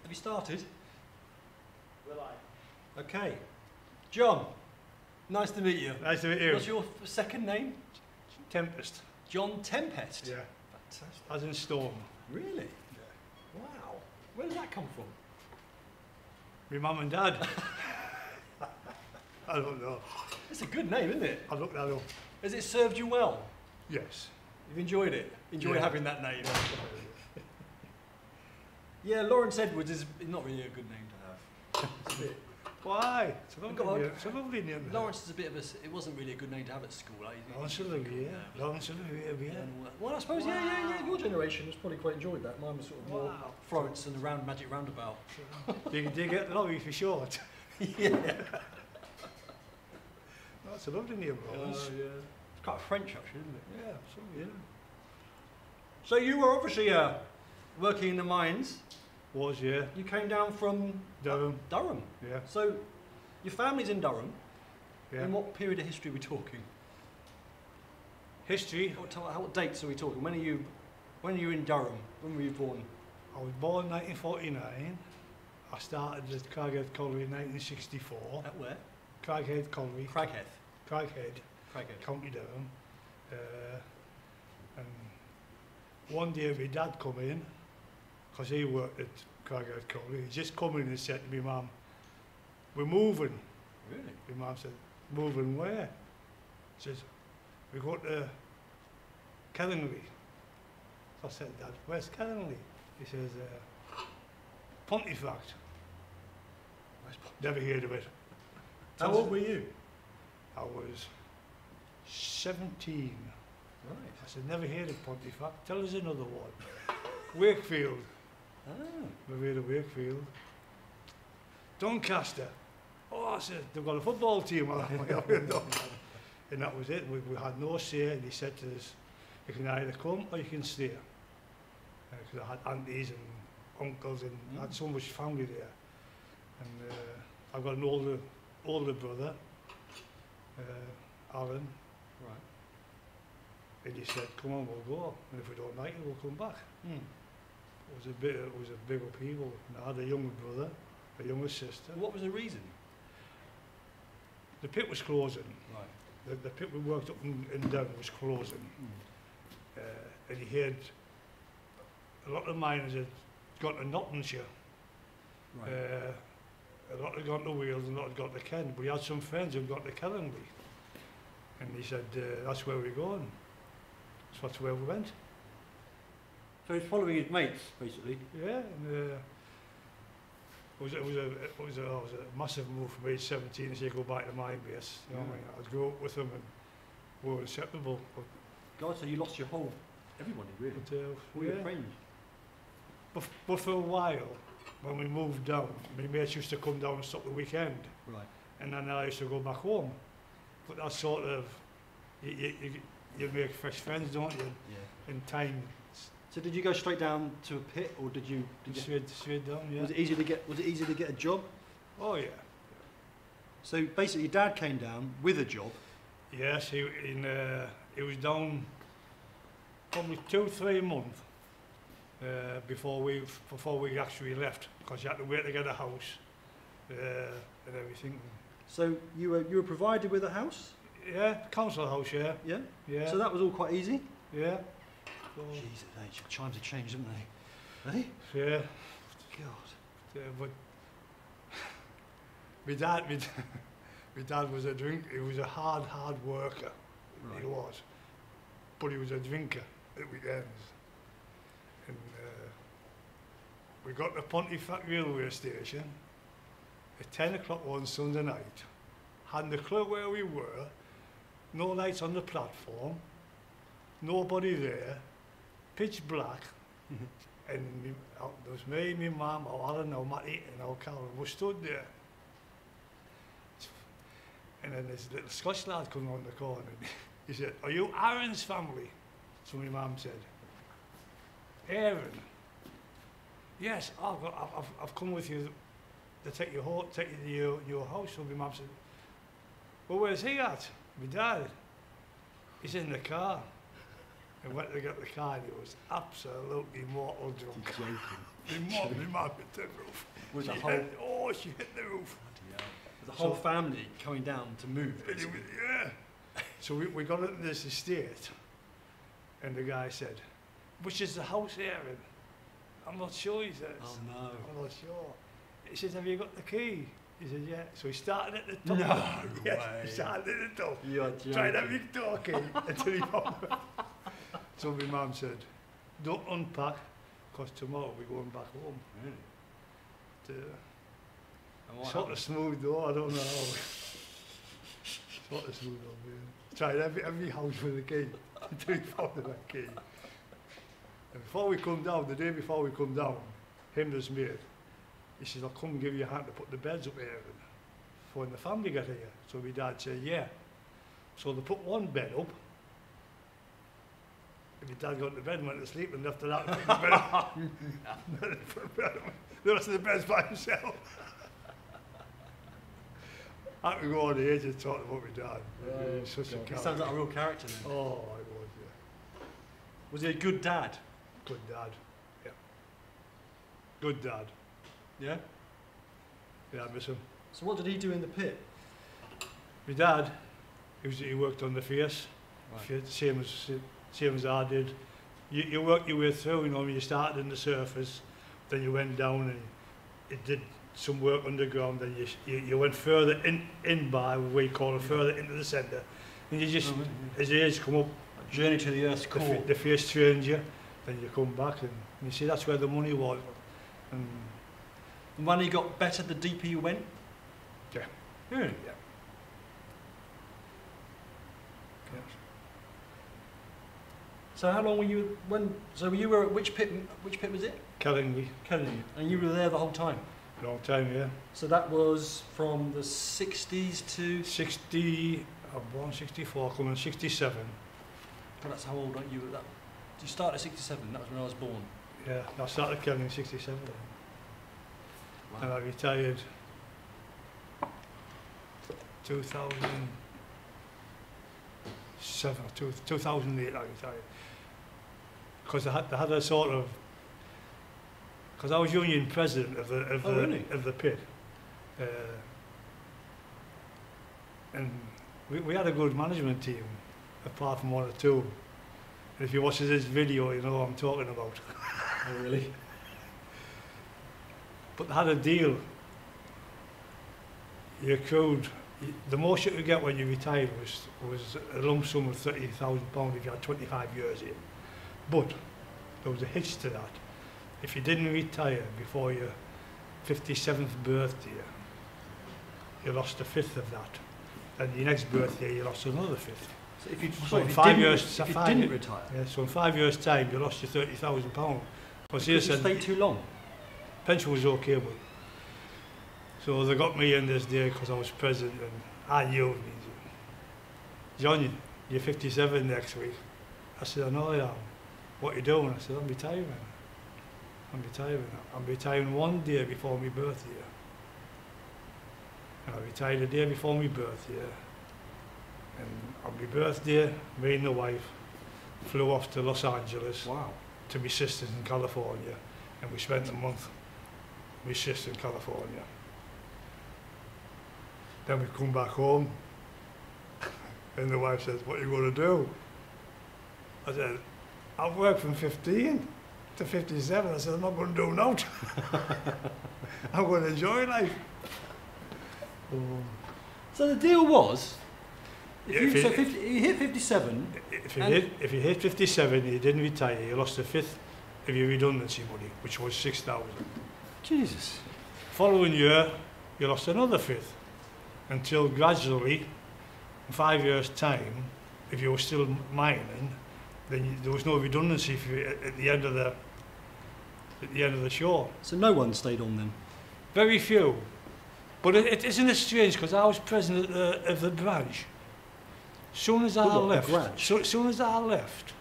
Have you started? Will I? Okay. John, nice to meet you. Nice to meet you. What's your second name? Tempest. John Tempest? Yeah. Fantastic. As in storm. Really? Yeah. Wow. Where did that come from? My mum and dad. I don't know. It's a good name, isn't it? I looked that up. Has it served you well? Yes. You've enjoyed it? Enjoyed Yeah. having that name? Yeah, Laurence Edwards is not really a good name to have. It's a bit, Why? It's a lovely God. name. It's a lovely name. Lawrence is a bit of a. It wasn't really a good name to have at school. Like, Lawrence Olivier. Lawrence Olivier, yeah. Well, I suppose, Wow. yeah. Your generation was probably quite enjoyed that. Mine was sort of more Wow. Florence and the Magic Roundabout. Do you get Laurie for short? Yeah. That's a lovely name, Lawrence. Yeah. It's quite French, actually, isn't it? Yeah, absolutely. Yeah. So you were obviously working in the mines. Was, yeah. You came down from Durham. Durham. Yeah. So your family's in Durham. Yeah. In what period of history are we talking? History. What dates are we talking? When are you in Durham? When were you born? I was born in 1949. I started at Craghead Colliery in 1964. At where? Craghead Colliery. Craghead. Craghead. County Durham. And one day my dad come in, because he worked at Craghead Colliery. He just come in and said to me, Mum, we're moving. Really? My mum said, moving where? She says, we go to Kellingley. So I said, Dad, where's Kellingley? He says, Pontefract. Never heard of it. How old were you? I was 17. Right. I said, never heard of Pontefract. Tell us another one. Wakefield. Ah. Never heard of Wakefield. Doncaster. Oh, I said, they've got a football team. And that was it. We had no say, and he said to us, you can either come or you can stay. Because I had aunties and uncles, and I had so much family there. And I've got an older brother, Alan. Right. And he said, come on, we'll go. And if we don't like it, we'll come back. Mm. It was a big upheaval. And I had a younger brother, a younger sister. What was the reason? The pit was closing. Right. The pit we worked up in Durham was closing. Mm. And he had a lot of miners had gone to Nottinghamshire. Right. A lot had gone to Wales and a lot had gone to Kent. But he had some friends who had gone to Kellingley. And he said, that's where we're going. So that's where we went. So he's following his mates, basically. Yeah. And, it was a massive move from age 17 to say go back to mine base. You know what I mean? I grew up with them and we were inseparable. God, so you lost your whole, everybody really, all your friends. But for a while, when we moved down, my mates used to come down and stop the weekend. Right. And then I used to go back home. But that's sort of, you make fresh friends, don't you? Yeah. In time. So did you go straight down to a pit, or did you? Straight down, yeah. Was it easy to get a job? Oh yeah. So basically, your dad came down with a job. Yes, he was down probably 2-3 months before we actually left, because you had to wait to get a house and everything. So you were provided with a house? Yeah, council house, yeah. Yeah. Yeah. So that was all quite easy. Yeah. So, Jesus, times have changed, haven't they? Eh? yeah. God. But my dad was a drink. He was a hard worker. Right. He was, but he was a drinker at weekends. And we got to Pontefract railway station at 10 o'clock one Sunday night. Hadn't a clue where we were. No lights on the platform. Nobody there. Pitch black. And there was me, my mum, our Alan, our Matty, and our Carol. We stood there. And then this little Scotch lad come around the corner. And he said, "Are you Aaron's family?" So my mum said, "Aaron." "Yes, I've come with you to take you to your house." So my mum said, "Well, where's he at?" "My dad." "He's in the car." And went to get the car and he was absolutely mortal drunk. You're joking. My mum hit the roof. Was She the whole, hit, oh, she hit the roof. was the whole family coming down to move? Basically? Yeah. So we got into this estate, and the guy said, which is the house here? And I'm not sure, he says. Oh no. I'm not sure. He says, have you got the key? He said, yeah. So he started at the top. No Yes, way. he started at the top. You're joking. Tried every door key until he found it. So my mum said, don't unpack, because tomorrow we're going back home. Really? And what Sort happened? of smooth door, I don't know how. Sort of smooth door, man. Tried every house with a key until he found the key. And before we come down, the day before we come down, him and his mate, he says, I'll come and give you a hand to put the beds up here for when the family get here. So my dad said, yeah. So they put one bed up. And my dad got to bed and went to sleep, and after that, put the bed up. The rest of the bed's by himself. I had to go on the edge and talk about my dad. He was such a He character. sounds like a real character then. Oh, I was, yeah. Was he a good dad? Good dad. Yeah. Good dad. Yeah? Yeah, I miss him. So what did he do in the pit? My dad, he worked on the face, Right. same as I did. You work your way through, you know, you started in the surface, then you went down and you did some work underground, then you went further in by, what you call it, further into the centre. And you just, as the age come up, Journey to the Earth's core. the face trains you, then you come back and you see that's where the money was. And The money got better the deeper you went? Yeah. Really? Yeah. Yes. So how long were you, so you were at which pit was it? Kellingly, Kelly. And you were there the whole time? long time, yeah. So that was from the 60s to... 60, I'm born 64, coming 67. Well, that's how old are you at that? You started at 67, that was when I was born. Yeah, I started Kellingly in 67. And I retired 2007, 2008 I retired. Because they had a sort of, because I was union president of the pit. And we had a good management team, apart from one or two. And if you watch this video, you know what I'm talking about. Oh, really? But they had a deal. You accrued, the most you could get when you retired was a lump sum of £30,000 if you had 25 years in. But there was a hitch to that. If you didn't retire before your 57th birthday, you lost a fifth of that. And your next birthday, you lost another fifth. So if you, So in if 5 didn't, years, if you didn't retire, Yeah, so in 5 years' time, you lost your £30,000. Because because he you said stayed too long. pension was okay, but so they got me in this day because I was president, and I knew me. John, you're 57 next week. I said, I know I am. What are you doing? I said, I'm retiring. I'm retiring. I'm retiring one day before my birthday. And I retired the day before my birthday. And on my birthday, me and the wife flew off to Los Angeles Wow. to my sisters in California, and we spent a month with my sister in California. Then we come back home, and the wife says, what are you going to do? I said, I've worked from 15 to 57. I said, I'm not going to do nothing. I'm going to enjoy life. So the deal was, Yeah, if if you, it- so 50, you hit 57, If you, And- if you hit 57 and you didn't retire, you lost a fifth of your redundancy money, which was 6,000. Jesus. Following year, you lost another fifth, until gradually, in 5 years' time, if you were still mining, then there was no redundancy for you at the end of the show. So no one stayed on then? Very few. But isn't it strange, because I was president of the branch. Soon as I The what, the left, branch? soon as I left,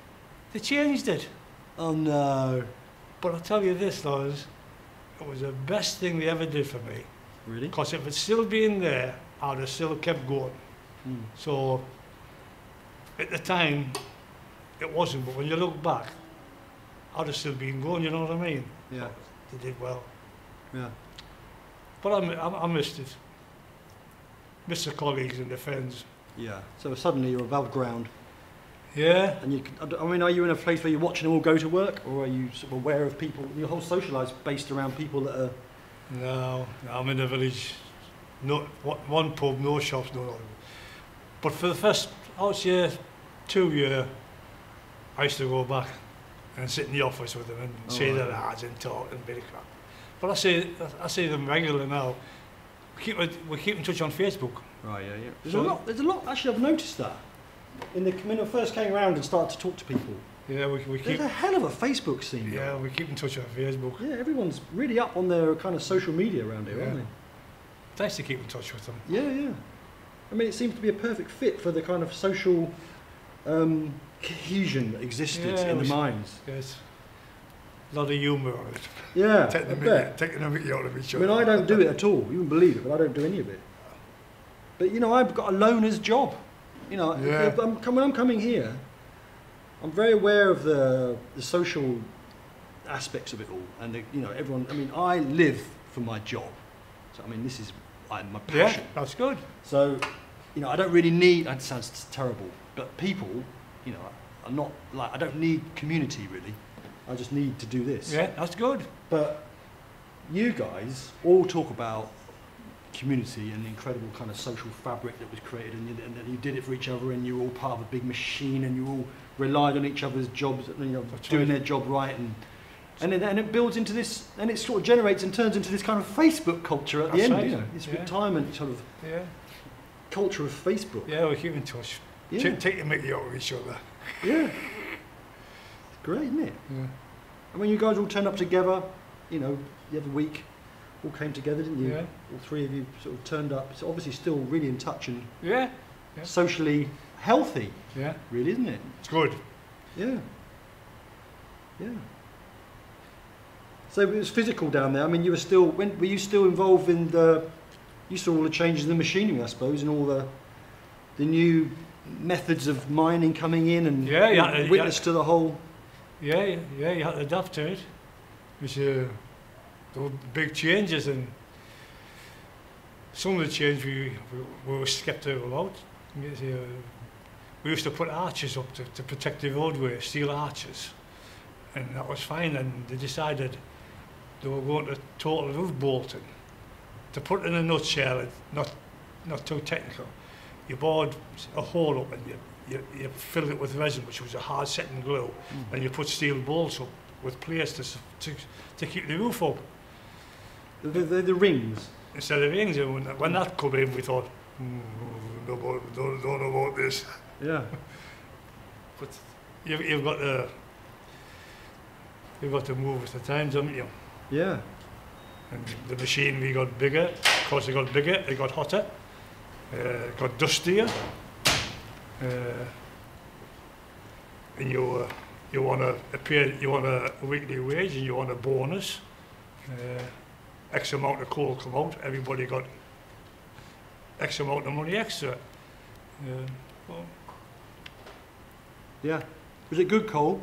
they changed it. Oh no. But I'll tell you this, Laurence, it was the best thing they ever did for me. Really? Because if it's still been there, I'd have still kept going. Mm. So, at the time, it wasn't, but when you look back, I'd have still been going, you know what I mean? Yeah. they did well. Yeah. But I missed it. Missed the colleagues and the friends. Yeah. So suddenly you're above ground. Yeah. And you, I mean, are you in a place where you're watching them all go to work, or are you sort of aware of people? Your whole social life's based around people that are. No, I'm in a village. No, one pub, no shops, no nothing. But for the first, I would say, 2 years, I used to go back and sit in the office with them and say their ads and talk and a bit of crap. But I see them regularly now. We keep in touch on Facebook. Right. Yeah. Yeah. There's a lot. Actually, I've noticed that. When I first came around and started to talk to people. Yeah, we keep. There's a hell of a Facebook scene. Yeah, we keep in touch on Facebook. Yeah, everyone's really up on their kind of social media around here, aren't they? It's nice to keep in touch with them. Yeah, yeah. I mean, it seems to be a perfect fit for the kind of social cohesion that existed in the mines. Yes. A lot of humour on it. Yeah, taking a mickey out of each other. I mean, I don't do it at all. You wouldn't believe it, but I don't do any of it. But, you know, I've got a loner's job. You know, when I'm coming here, I'm very aware of the social aspects of it all. And, you know, everyone, I mean, I live for my job. So, I mean, this is my passion. Yeah, that's good. So, you know, I don't really need, that sounds terrible, but people, you know, are not, like, I don't need community, really. I just need to do this. Yeah, that's good. But you guys all talk about community and the incredible kind of social fabric that was created, and that you did it for each other, and you were all part of a big machine, and you all relied on each other's jobs, you know, doing their job right, and it builds into this, and it sort of generates and turns into this kind of Facebook culture at the end, you know, this retirement sort of culture of Facebook. Yeah, we keep in touch. Yeah. Take the mickey out of each other. Yeah. It's great, isn't it? Yeah. And when you guys all turned up together, you know, the other week, all came together, didn't you? Yeah. All three of you sort of turned up. It's obviously still really in touch and socially healthy. Yeah. Really, isn't it? It's good. Yeah. Yeah. So it was physical down there. I mean, you were still. Were you still involved in the? You saw all the changes in the machinery, I suppose, and all the new methods of mining coming in, and witness to the whole. Yeah, you had to adapt to it. Which there were big changes, and some of the change we were sceptical about. We used to put arches up to protect the roadway, steel arches, and that was fine. And they decided they were going to total roof bolting. To put it in a nutshell, not too technical, you bored a hole up and you filled it with resin, which was a hard setting glue, and you put steel bolts up with plates to keep the roof up. The rings? Instead of rings, and when that came in, we thought, don't know about this. Yeah. But you've got to move with the times, haven't you? Yeah. And the machinery got bigger. Of course, it got bigger. It got hotter. It got dustier. And you want a weekly wage, and you want a bonus. X amount of coal come out. Everybody got X amount of money extra. Well, yeah. Was it good coal?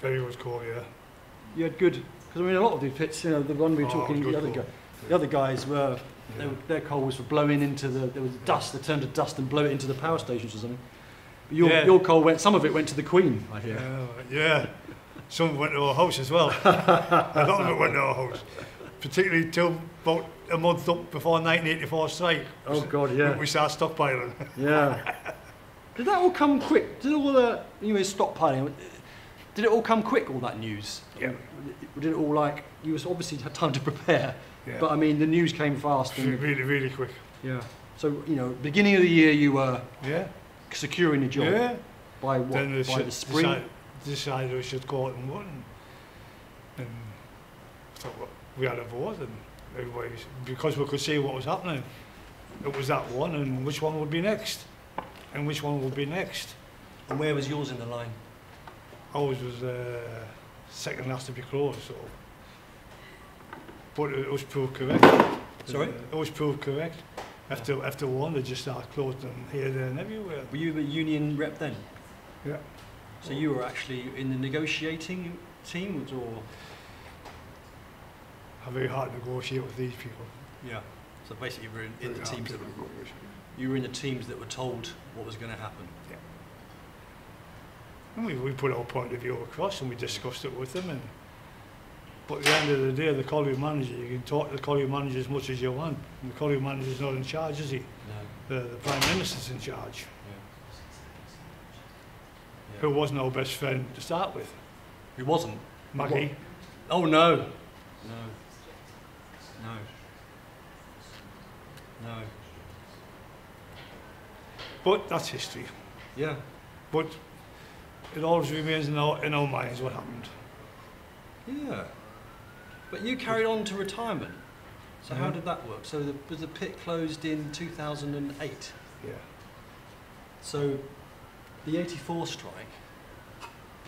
Very good coal, yeah. You had good, because I mean a lot of the pits, you know, the one we were talking, the other guys were, their coal was for blowing into there was dust, they turned to dust and blow it into the power stations or something. But your coal some of it went to the Queen, I hear. Yeah. Some went to our house as well. A lot of it went to our house. Particularly till about a month up before 1984 strike. Oh God, yeah. We started stockpiling. Yeah. Did that all come quick? Did all the, you know, stockpiling, did it all come quick, all that news? Yeah. Did it all, like, you obviously had time to prepare, but I mean the news came fast. And, really, really quick. Yeah. So, you know, beginning of the year you were securing a job. Yeah. By what? Then by the spring? Decided we should go out and run. And so we had a vote, and everybody, because we could see what was happening, it was that one, and which one would be next, and which one would be next. And where was yours in the line? Ours was second last to be closed, so. But it was proved correct. Sorry? It was proved correct. After one, they just started closing here, there, and everywhere. Were you a union rep then? Yeah. So you were actually in the negotiating team, or? are very hard to negotiate with these people. Yeah. So basically, you were in the Very hard teams to that negotiate. you were in the teams that were told what was going to happen. Yeah. And we put our point of view across and we discussed it with them. But at the end of the day, the colliery manager, you can talk to the colliery manager as much as you want. And the colliery manager's not in charge, is he? No. The Prime Minister's in charge. Yeah. Yeah. Who wasn't our best friend to start with? Who wasn't? Maggie. Oh no. No. No. No. But that's history. Yeah. But it always remains in our minds what happened. Yeah. But you carried on to retirement. So how Mhm. did that work? So was the pit closed in 2008? Yeah. So the 84 strike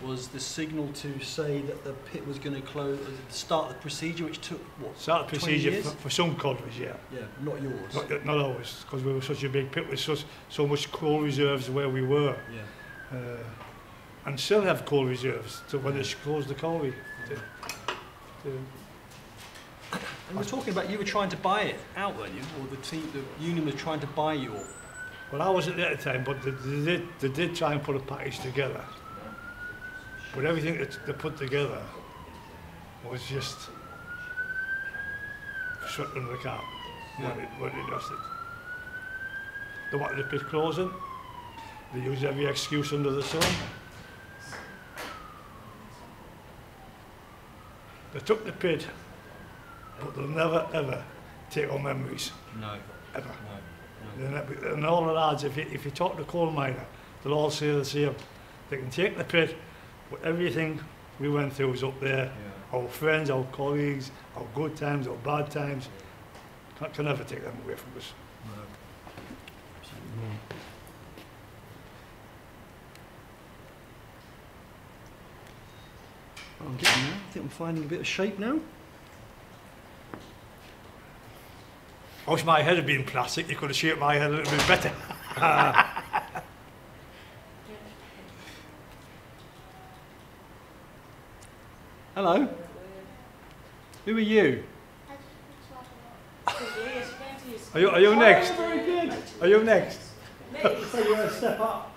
was the signal to say that the pit was going to close, start the procedure, which took, what, Start the 20 procedure years? for some collieries, yeah. Yeah, not yours. Not always, because we were such a big pit with so much coal reserves where we were. Yeah. And still have coal reserves to when they close the colliery. And we're talking about you were trying to buy it out, weren't you? Or the union was trying to buy you all. Well, I wasn't there at the time, but they did try and put a package together. But everything that they put together was just swept under the carpet. Yeah. What it does it. They wanted the pit closing. They used every excuse under the sun. They took the pit, but they'll never ever take our memories. No. Ever. No. And all the lads, if you talk to a coal miner, they'll all say the same. They can take the pit, but everything we went through was up there. Yeah. Our friends, our colleagues, our good times, our bad times, can never take them away from us. No. Absolutely not. I'm getting there. I think I'm finding a bit of shape now. I wish my head had been plastic. You could have shaped my head a little bit better. Hello. Who are you? Are you next? Very good. Are you next? So you want to step up?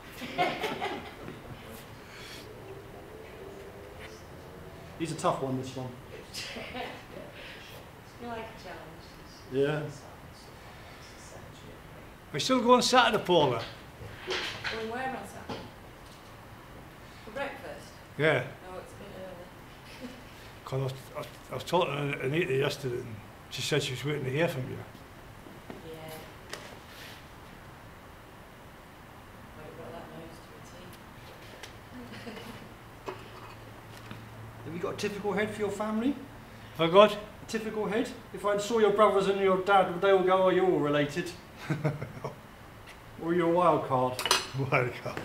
He's a tough one, this one. You like a challenge? Yeah. We still going Saturday, Paula? Well, where am I sat? For breakfast? Yeah. No, it's a bit early. Because I was talking to Anita yesterday and she said she was waiting to hear from you. Yeah. Oh, you've got that nose to a T. Have you got a typical head for your family? Have I got? A typical head? If I saw your brothers and your dad, would they all go, are you all related? Or are you a wild card? Wild card.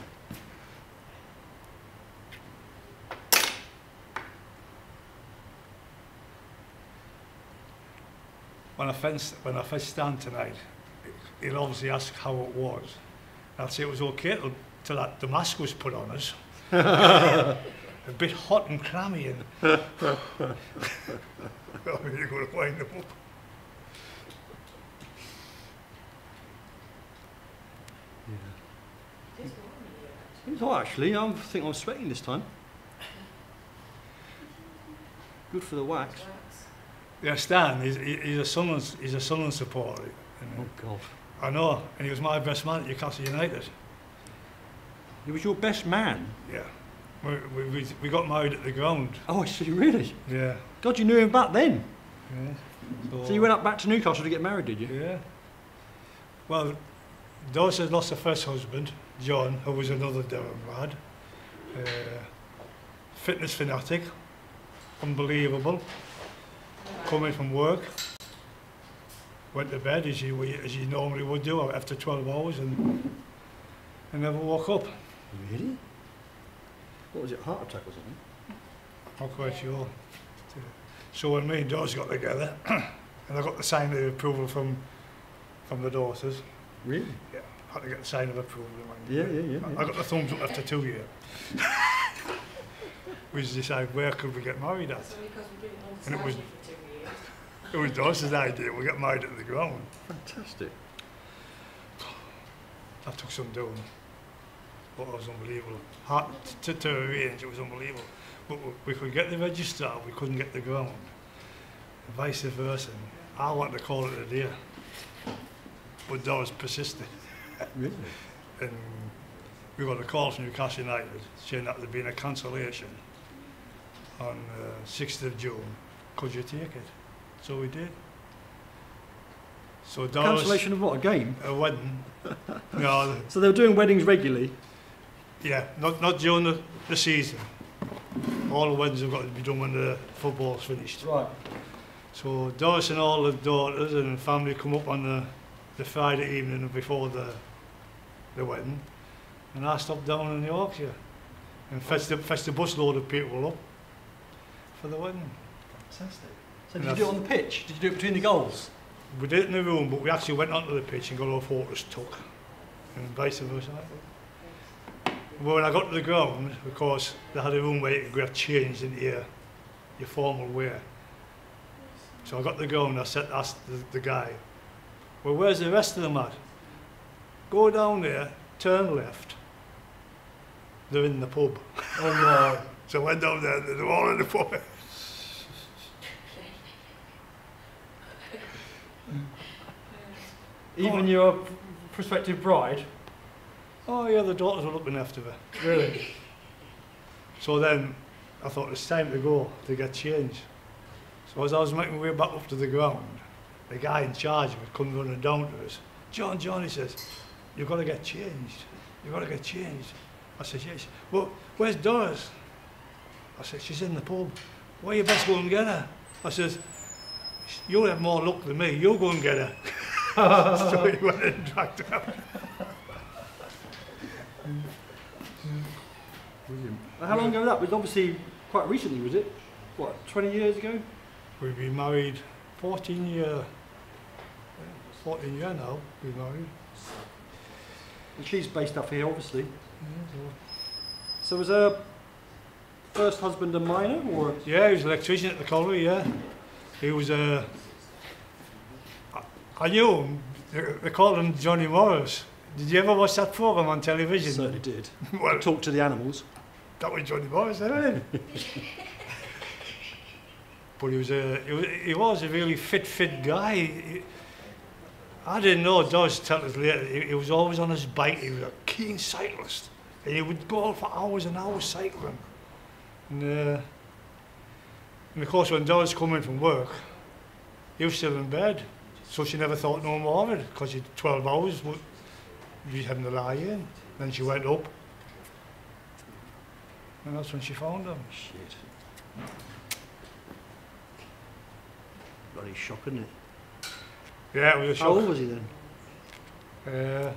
When I first stand tonight, he'll obviously ask how it was. I'll say it was okay till that the mask was put on us. A bit hot and clammy and I'm really going to wind them up. It is warm in here, actually. It's hot actually, I think I'm sweating this time. Good for the wax. Wax. Yeah, Stan, he's a Sunderland supporter. Oh God. I know, and he was my best man at Newcastle United. He was your best man? Yeah. We got married at the ground. Oh, I see, really? Yeah. God, you knew him back then? Yeah. So you went up back to Newcastle to get married, did you? Yeah. Well, Doris had lost her first husband, John, who was another Durham lad. Fitness fanatic, unbelievable. Coming from work, went to bed as you normally would do after 12 hours and never woke up. Really? What was it, heart attack or something? Not quite sure. So when me and Doris got together, and I got the sign of approval from the daughters. Really? Yeah, had to get the sign of approval. Yeah. I got the thumbs up after 2 years. We decided where could we get married at. So because we didn't And it was- understand you for 2 years. It was Doris's idea. We got married at the ground. Fantastic. That took some doing. But it was unbelievable. Hard to arrange, it was unbelievable. But we could get the registrar, we couldn't get the ground. And vice versa. I wanted to call it a day. But Doris persisted. Really? And we got a call from Newcastle United saying that there'd been a cancellation on 6th of June. Could you take it? So we did. So Doris, Cancellation of what? A game? a wedding. No, So they were doing weddings regularly? yeah, not during the season. All the weddings have got to be done when the football's finished. Right. So Doris and all the daughters and family come up on the Friday evening before the wedding, and I stopped down in Yorkshire and fetched a busload of people up for the wedding. Fantastic. So did you do it on the pitch? Did you do it between the goals? We did it in the room, but we actually went onto the pitch and got our photos took, and vice versa. But when I got to the ground, of course, they had a room where you could get changed into your formal wear. So I got to the ground and asked the guy, well, where's the rest of them at? Go down there, turn left. They're in the pub. Oh no. So I went down there, they're all in the pub. Even your prospective bride? Oh yeah, the daughters were looking after her. Really? So then I thought it's time to go to get changed. So as I was making my way back up to the ground, the guy in charge of it come running down to us. John, he says, you've got to get changed. You've got to get changed. I said, yes. Well, where's Doris? I said, she's in the pub. Well, you best go and get her. I said, you'll have more luck than me. You'll go and get her. So he went and dragged her out. Brilliant. How long ago was that? It was obviously quite recently, was it? What, 20 years ago? We've been married 14 years. 14 years now, we've been married. And she's based up here, obviously. So was her first husband a miner, or? Yeah, he was an electrician at the colliery, yeah. He was I knew him, they called him Johnny Morris. Did you ever watch that programme on television? Certainly did. Well, Talk to the animals. that was Johnny Morris, isn't it? But he was a really fit guy. I didn't know, Doris tell us later, he was always on his bike, he was a keen cyclist. And he would go for hours and hours cycling. And of course when Doris come in from work, he was still in bed. So she never thought no more of it, because 12 hours, you'd having to lie in. Then she went up. And that's when she found him. Shit. Bloody shock, isn't it? Yeah, it was a How old shock. was he then? 42.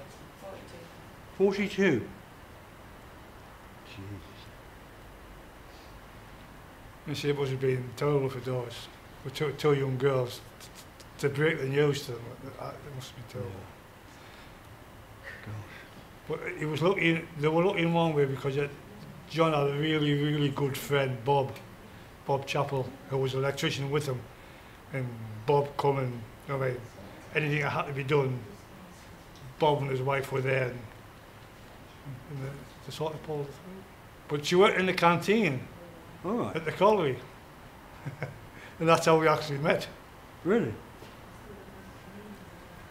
42. Jesus. You see, it must have been terrible for Doris. With two young girls, to break the news to them, it must be terrible. Gosh. But he was lucky, they were lucky in one way because John had a really good friend, Bob Chappell, who was an electrician with him. And Bob come and, you know, anything that had to be done, Bob and his wife were there and they sort of pulled it through. But she worked in the canteen All right. at the colliery. And that's how we actually met. Really?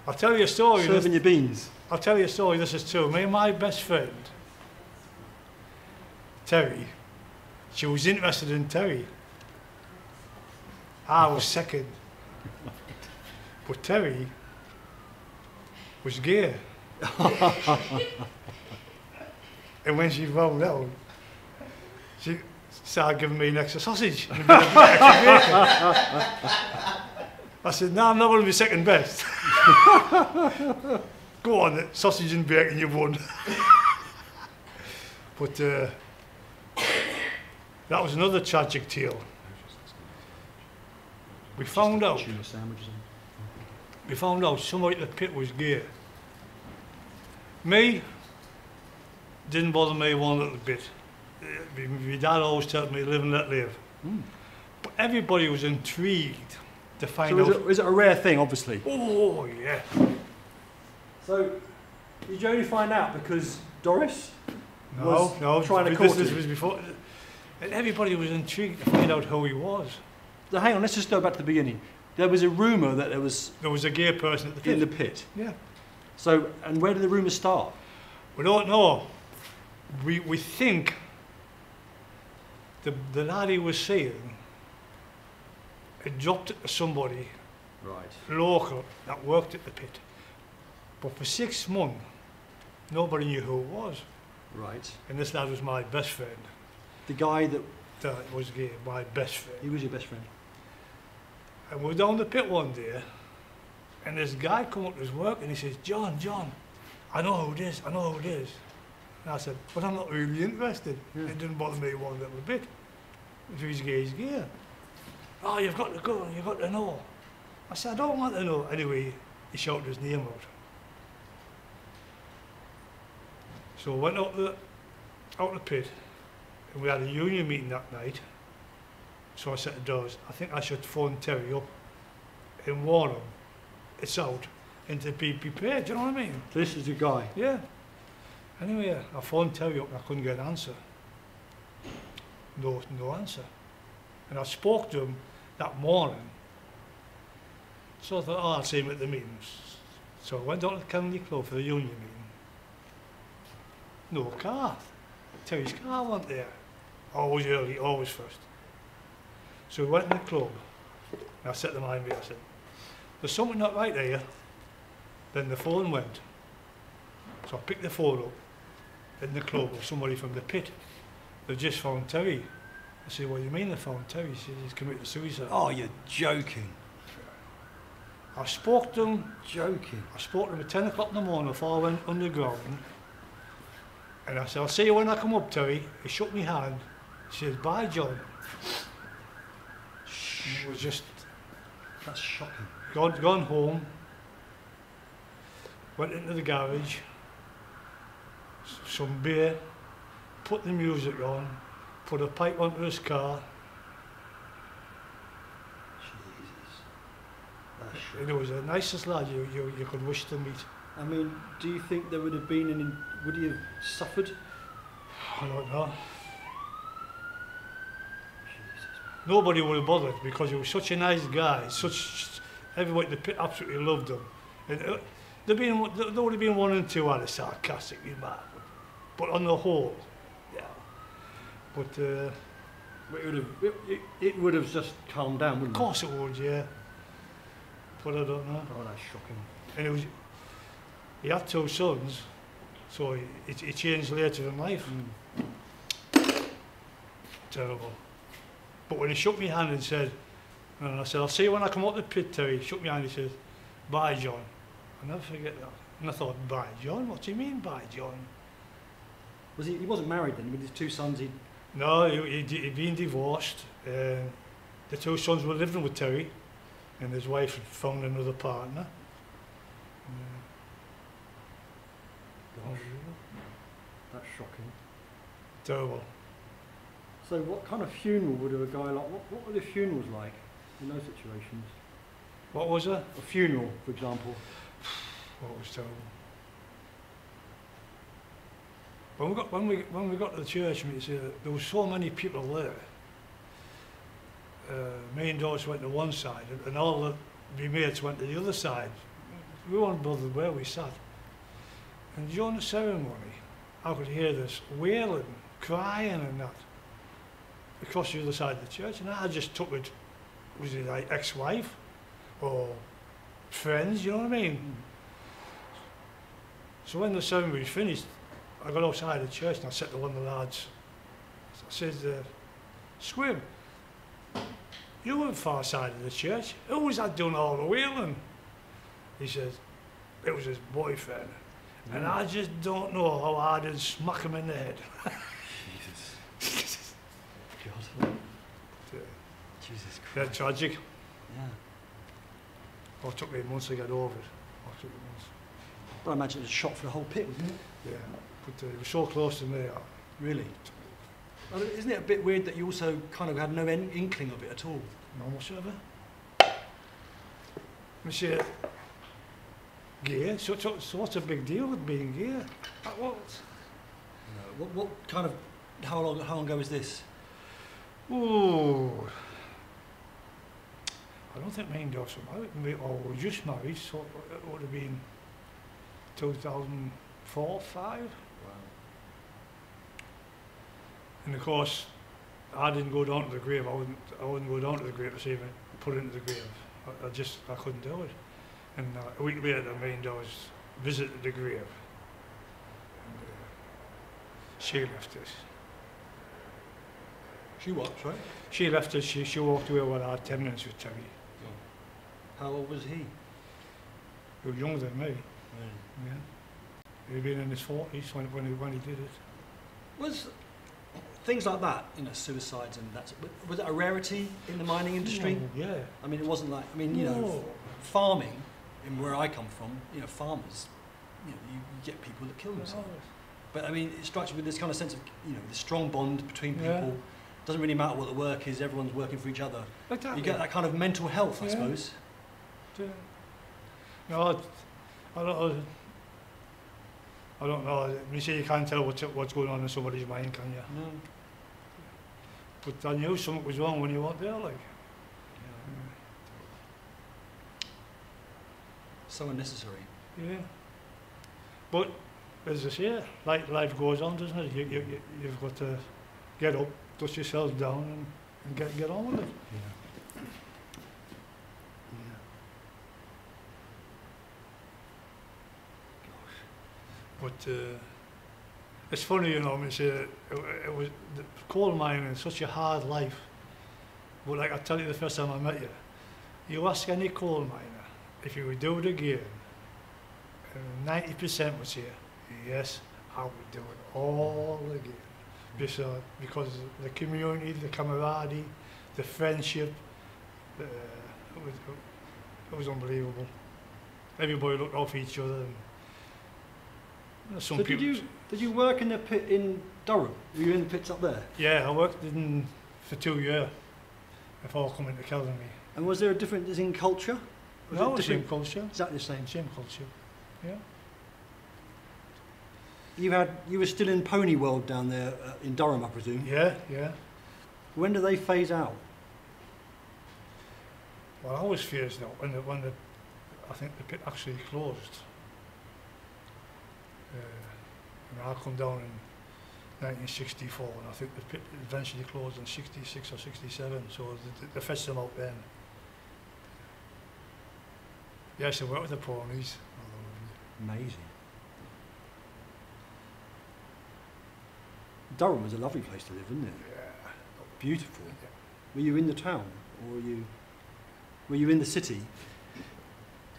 I'll tell you a story. Serving your beans. I'll tell you a story, this is true. Me and my best friend, Terry, she was interested in Terry. I was second. But Terry was gay. And when she found out, she started giving me an extra sausage and a bit of extra bacon. I said, no, I'm not going to be second best. Go on, sausage and bacon, you've won. But that was another tragic tale. We found out somebody at the pit was gay. Me, didn't bother me one little bit. My dad always told me, live and let live. But everybody was intrigued to find So out. is it a rare thing, obviously? Oh, yeah. So, did you only find out because Doris No, no, trying to this court was him? before. And everybody was intrigued to find out who he was. So hang on, let's just go back to the beginning. There was a rumour that there was There was a gay person at the pit. in the pit. Yeah. So, and where did the rumour start? We don't know. We think the lad he was seeing had dropped it to somebody Right. local that worked at the pit. But for 6 months, nobody knew who it was. Right. And this lad was my best friend. The guy that That was gay, my best friend. he was your best friend. And we were down the pit one day, and this guy come up to his work and he says, John, I know who it is, I know who it is. And I said, but I'm not really interested. Yeah. It didn't bother me one little bit. If he's gay, he's gay. Oh, you've got to go and you've got to know. I said, I don't want to know. Anyway, he shouted his name out. So I went out the pit, and we had a union meeting that night. So I said to Doris, I think I should phone Terry up and warn him it's out and to be prepared, do you know what I mean? So this is your guy. Yeah. Anyway, I phoned Terry up and I couldn't get an answer. No answer. And I spoke to him that morning. So I thought, oh, I'll see him at the meetings. So I went down to the Kennedy Club for the union meeting. No car. Terry's car wasn't there. Always early, always first. So we went in the club, and I said to my mate, I said, there's something not right here. Then the phone went. So I picked the phone up in the club of somebody from the pit. They just found Terry. I said, what do you mean they found Terry? He said, he's committed suicide. Oh, you're joking. I spoke to him. Joking. I spoke to him at 10 o'clock in the morning before I went underground. And I said, I'll see you when I come up, Terry. He shook my hand. He said, bye, John. And it was just That's shocking. gone home. Went into the garage. Some beer. Put the music on. Put a pipe onto his car. Jesus. That's And shocking. he was the nicest lad you could wish to meet. I mean, do you think there would have been would he have suffered? I don't know. Jesus. Nobody would have bothered because he was such a nice guy. Everybody in the pit absolutely loved him. And there would have been one and two out of sarcastic remark, but on the whole, yeah. But It would have just calmed down, of wouldn't course it would, yeah. But I don't know. it? Oh, that's shocking. And he had 2 sons, so he changed later in life. Terrible. But when he shook my hand and said, and I said, I'll see you when I come up the pit, Terry. He shook my hand and he said, bye, John. I'll never forget that. And I thought, bye, John? What do you mean, bye, John? Was he wasn't married then, with his 2 sons? No, he'd been divorced. The 2 sons were living with Terry, and his wife had found another partner. Gosh, that's shocking. Terrible. So what kind of funeral would a guy like, what were the funerals like in those situations? What was it? A funeral, for example. What was terrible? When we got to the church, there were so many people there. Me and Doris went to one side, and all the mates went to the other side. We weren't bothered where we sat. And during the ceremony, I could hear this wailing, crying and that, across the other side of the church, and I just took it, was it like ex-wife, or friends, you know what I mean? So when the ceremony was finished, I got outside the church and I said to one of the lads, I said, Squib, you were on the far side of the church, who was that doing all the wailing? He says, it was his boyfriend. And I just don't know how hard I'd smack him in the head. Jesus. God. Jesus Christ. They're tragic. Yeah. Oh, it took me months to get over it. Oh, it took me months. But I imagine it was a shock for the whole pit, wasn't it? Yeah, but it was so close to me. Really? Well, isn't it a bit weird that you also kind of had no inkling of it at all? None whatsoever. I say, gay? So what's a big deal with being gay? What? No. What kind of, how long ago was this? Oh, I don't think me and Doss were married. We were just married, so it would have been 2004, 5. Wow. And of course, I didn't go down to the grave. I wouldn't go down to the grave to see me put into the grave. I couldn't do it. And a week later, me and Doss visited the grave. And she left us. She what, right? She left us. She walked away when I had 10 minutes with Terry. How old was he? He was younger than me. Really? Yeah. He'd been in his 40s when he did it. Was things like that, you know, suicides and that, was it a rarity in the mining industry? No, yeah. I mean, it wasn't like, I mean, you know, farming, in where I come from, you know, farmers, you know, you get people that kill themselves. But I mean, it strikes me with this kind of sense of, you know, this strong bond between people. Yeah. Doesn't really matter what the work is, everyone's working for each other. Exactly. You get that kind of mental health, I Yeah. suppose. Yeah. No, I don't know. You say you can't tell what's going on in somebody's mind, can you? No. But I knew something was wrong when you weren't there, like. So unnecessary. Yeah. But as I say, life goes on, doesn't it? You've got to get up, dust yourself down, and get on with it. Yeah. But it's funny, you know. I mean, it was the coal mining is such a hard life. But like I tell you, the first time I met you, you ask any coal miner if you would do it again, 90% would say, yes, I would do it all again. Because the community, the camaraderie, the friendship, it was unbelievable. Everybody looked off each other. And some So people. did you work in the pit in Durham? Were you in the pits up there? Yeah, I worked for 2 years before coming to Kelvin. And was there a difference in culture? Was No, it same different? culture. Exactly the same. Same culture. Yeah. You were still in Pony World down there in Durham, I presume. Yeah, yeah. When do they phase out? Well, I was phased out when I think the pit actually closed. And I come down in 1964, and I think the pit eventually closed in 66 or 67. So they fetched them out then. Yes, I worked with the ponies. Amazing. Durham was a lovely place to live, wasn't it? Yeah. Beautiful. Were you in the town, or were you in the city?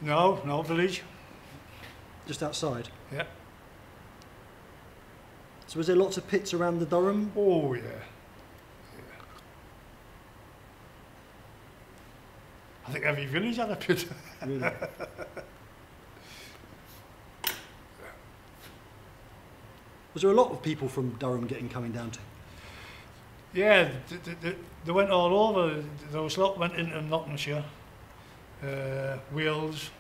No, village. Just outside? Yeah. So was there lots of pits around the Durham? Oh, yeah. I think every village had a pit. Really? Was there a lot of people from Durham coming down to? Yeah, they went all over. There was a lot went into Nottinghamshire, Wales,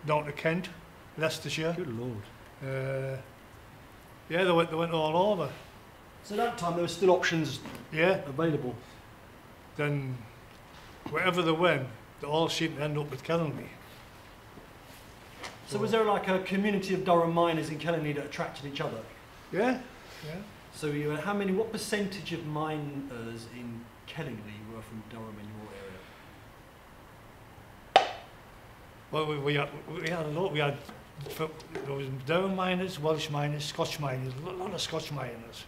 down to Kent, Leicestershire. Good Lord. Yeah, they went all over. So at that time there were still options Yeah. available. Then wherever they went, they all seemed to end up with Kellenby. So was there like a community of Durham miners in Kellenby that attracted each other? Yeah, yeah. So you had what percentage of miners in Kellenby were from Durham in your area? Well, we had a lot. There was Durham miners, Welsh miners, Scotch miners, a lot of Scotch miners.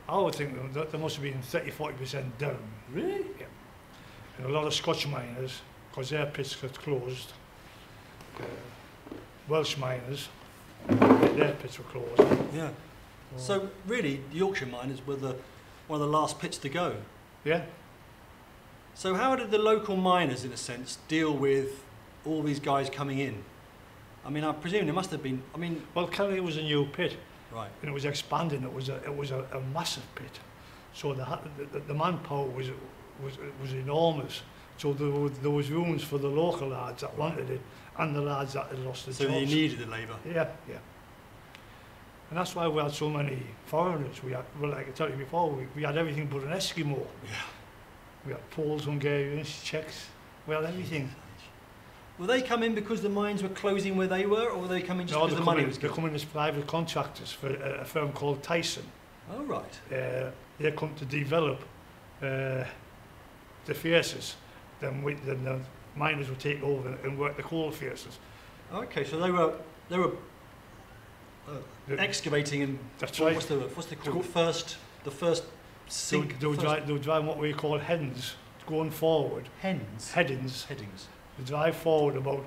I would think that there must have been 30–40% Durham. Really? Yeah. And a lot of Scotch miners, because their pits got closed. Welsh miners, their pits were closed. Yeah. So really, the Yorkshire miners were one of the last pits to go. Yeah. So how did the local miners, in a sense, deal with all these guys coming in? I mean, I presume there must have been. I mean, Well, Kelly was a new pit, right. and it was expanding. It was a massive pit, so the manpower was enormous So there was rooms for the local lads that wanted it, and the lads that had lost their So jobs. you needed the labour. Yeah, yeah. And that's why we had so many foreigners. We had, well, like I told you before, we had everything but an Eskimo. Yeah. We had Poles, Hungarians, Czechs. We had everything. Will they come in because the mines were closing where they were, or were they coming just because the money was They good? come in as private contractors for a firm called Tyson. Oh, right. They come to develop the faces. Then the miners would take over and work the coal faces. Okay, so they were excavating and That's well, right. what's the called? The first sink. They were driving what we call headings, going forward. Hens. Headings. Headings. They drive forward about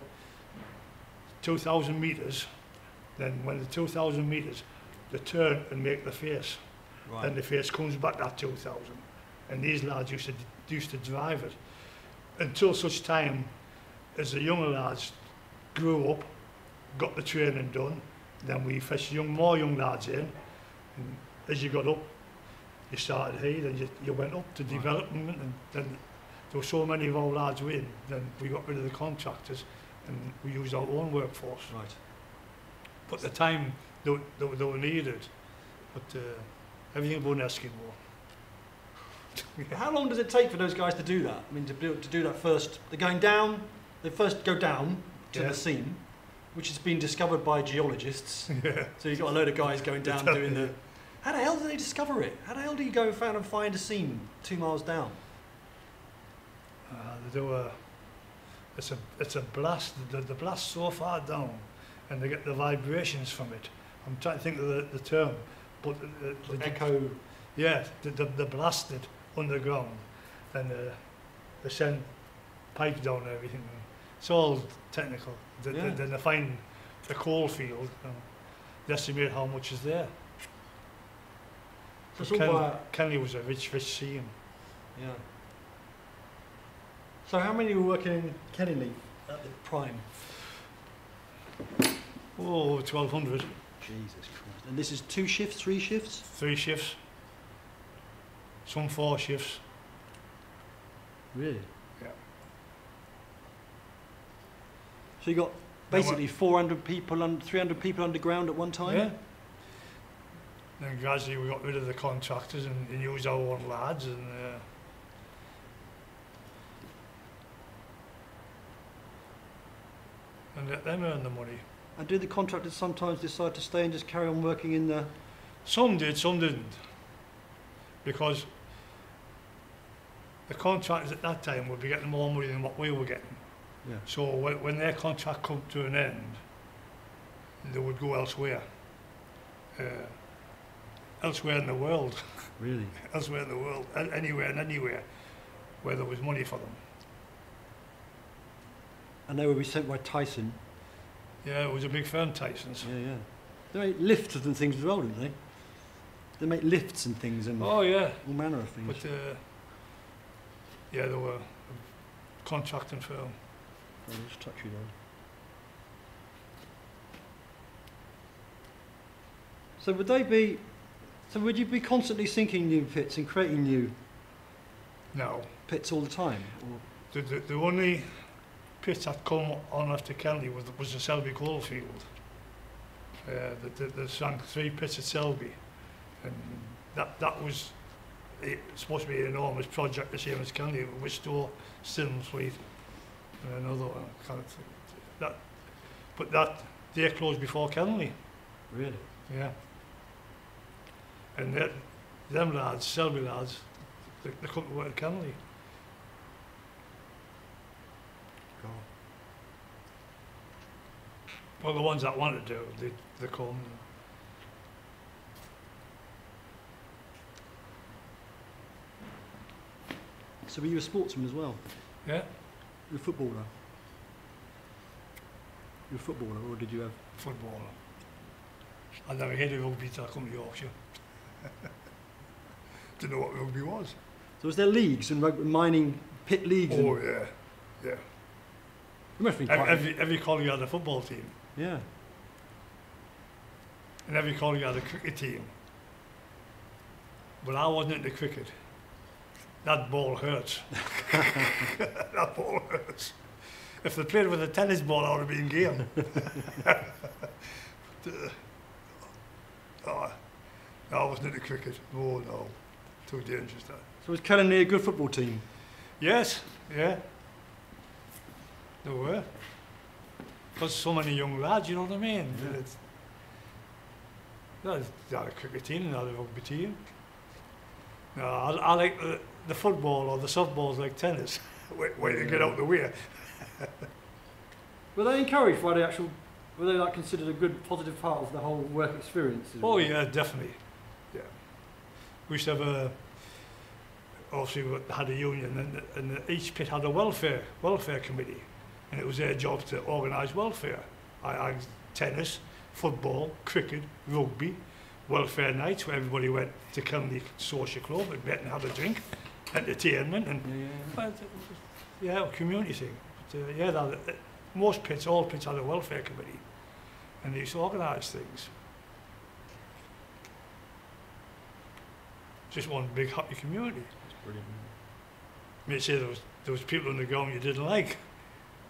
2,000 metres. Then when the 2,000 metres, they turn and make the face. Right. Then the face comes back at 2,000. And these lads used to drive it. Until such time as the younger lads grew up, got the training done, then we fetched more young lads in. And as you got up, you started here, then you went up to development, and then there were so many of our lads in, then we got rid of the contractors and we used our own workforce. Right. But at the time, they were needed. But everything but an Eskimo. How long does it take for those guys to do that? I mean, to do that first, they're going down, they first go down to Yeah. the seam, which has been discovered by geologists. Yeah. So you've got a load of guys going down doing the... How the hell do they discover it? How the hell do you go and find a seam 2 miles down? They do it's a blast. The blast so far down, and they get the vibrations from it. I'm trying to think of the term, but the Echo... yeah, the blasted underground, and they send pipes down and everything. It's all technical. Then they find the coal field, and they estimate how much is there. So it's all by... Kenley was a rich seam. Yeah. So how many were working in Kenny at the prime? Oh, 1,200. Jesus Christ. And this is 2 shifts, 3 shifts? 3 shifts. Some 4 shifts. Really? Yeah. So you got basically 400 people and 300 people underground at one time? Yeah. Then gradually we got rid of the contractors and used our own lads, and let them earn the money. And do the contractors sometimes decide to stay and just carry on working in the... Some did, some didn't. Because the contractors at that time would be getting more money than what we were getting. Yeah. So when their contract come to an end, they would go elsewhere. Elsewhere in the world. Really? Elsewhere in the world. Anywhere and anywhere where there was money for them. And they would be sent by Tyson. Yeah, it was a big firm, Tyson's. Yeah, yeah. They make lifts and things as well, didn't they? They make lifts and things and Oh, yeah. all manner of things. But, yeah, they were a contracting firm. I'll just touch you there. So would they be... So would you be constantly sinking new pits and creating new No. pits all the time? Or? The only pit that come on after Kenley was the Selby coalfield. They sank 3 pits at Selby. And that was supposed to be an enormous project, the same as Kenley, with Store, Fleet, and another one. But they closed before Kenley. Really? Yeah. And them lads, Selby lads, they couldn't work at Kenley. God. Well, the ones that wanted to, they come. So were you a sportsman as well? Yeah, You were a footballer? You were a footballer, or did you have... footballer. I never heard of rugby till I come to Yorkshire. Didn't know what rugby was. So was there leagues and mining pit leagues? Oh, and... yeah, yeah. It must have been quite... Every college had a football team, Yeah. and every college had a cricket team. But I wasn't into cricket. that ball hurts. That ball hurts. If they played with a tennis ball, I would have been game. Oh, no, I wasn't into cricket. Oh no, too dangerous that. So was Kellenly a good football team? Yes, yeah. There were. Because so many young lads, you know what I mean? Yeah. They had a cricket team and they had a rugby team. No, I like the football or the softballs like tennis, where you get out the way. Were they encouraged by the actual, were they like considered a good positive part of the whole work experience? Oh yeah, definitely. Yeah. We used to have obviously we had a union and each pit had a welfare committee, and it was their job to organise welfare. I had tennis, football, cricket, rugby, welfare nights where everybody went to Kellenly Social Club and met and had a drink, entertainment, and a community thing. But, most pits, all pits had a welfare committee, and they used to organise things. Just one big happy community. That's brilliant. May say there was people on the ground you didn't like,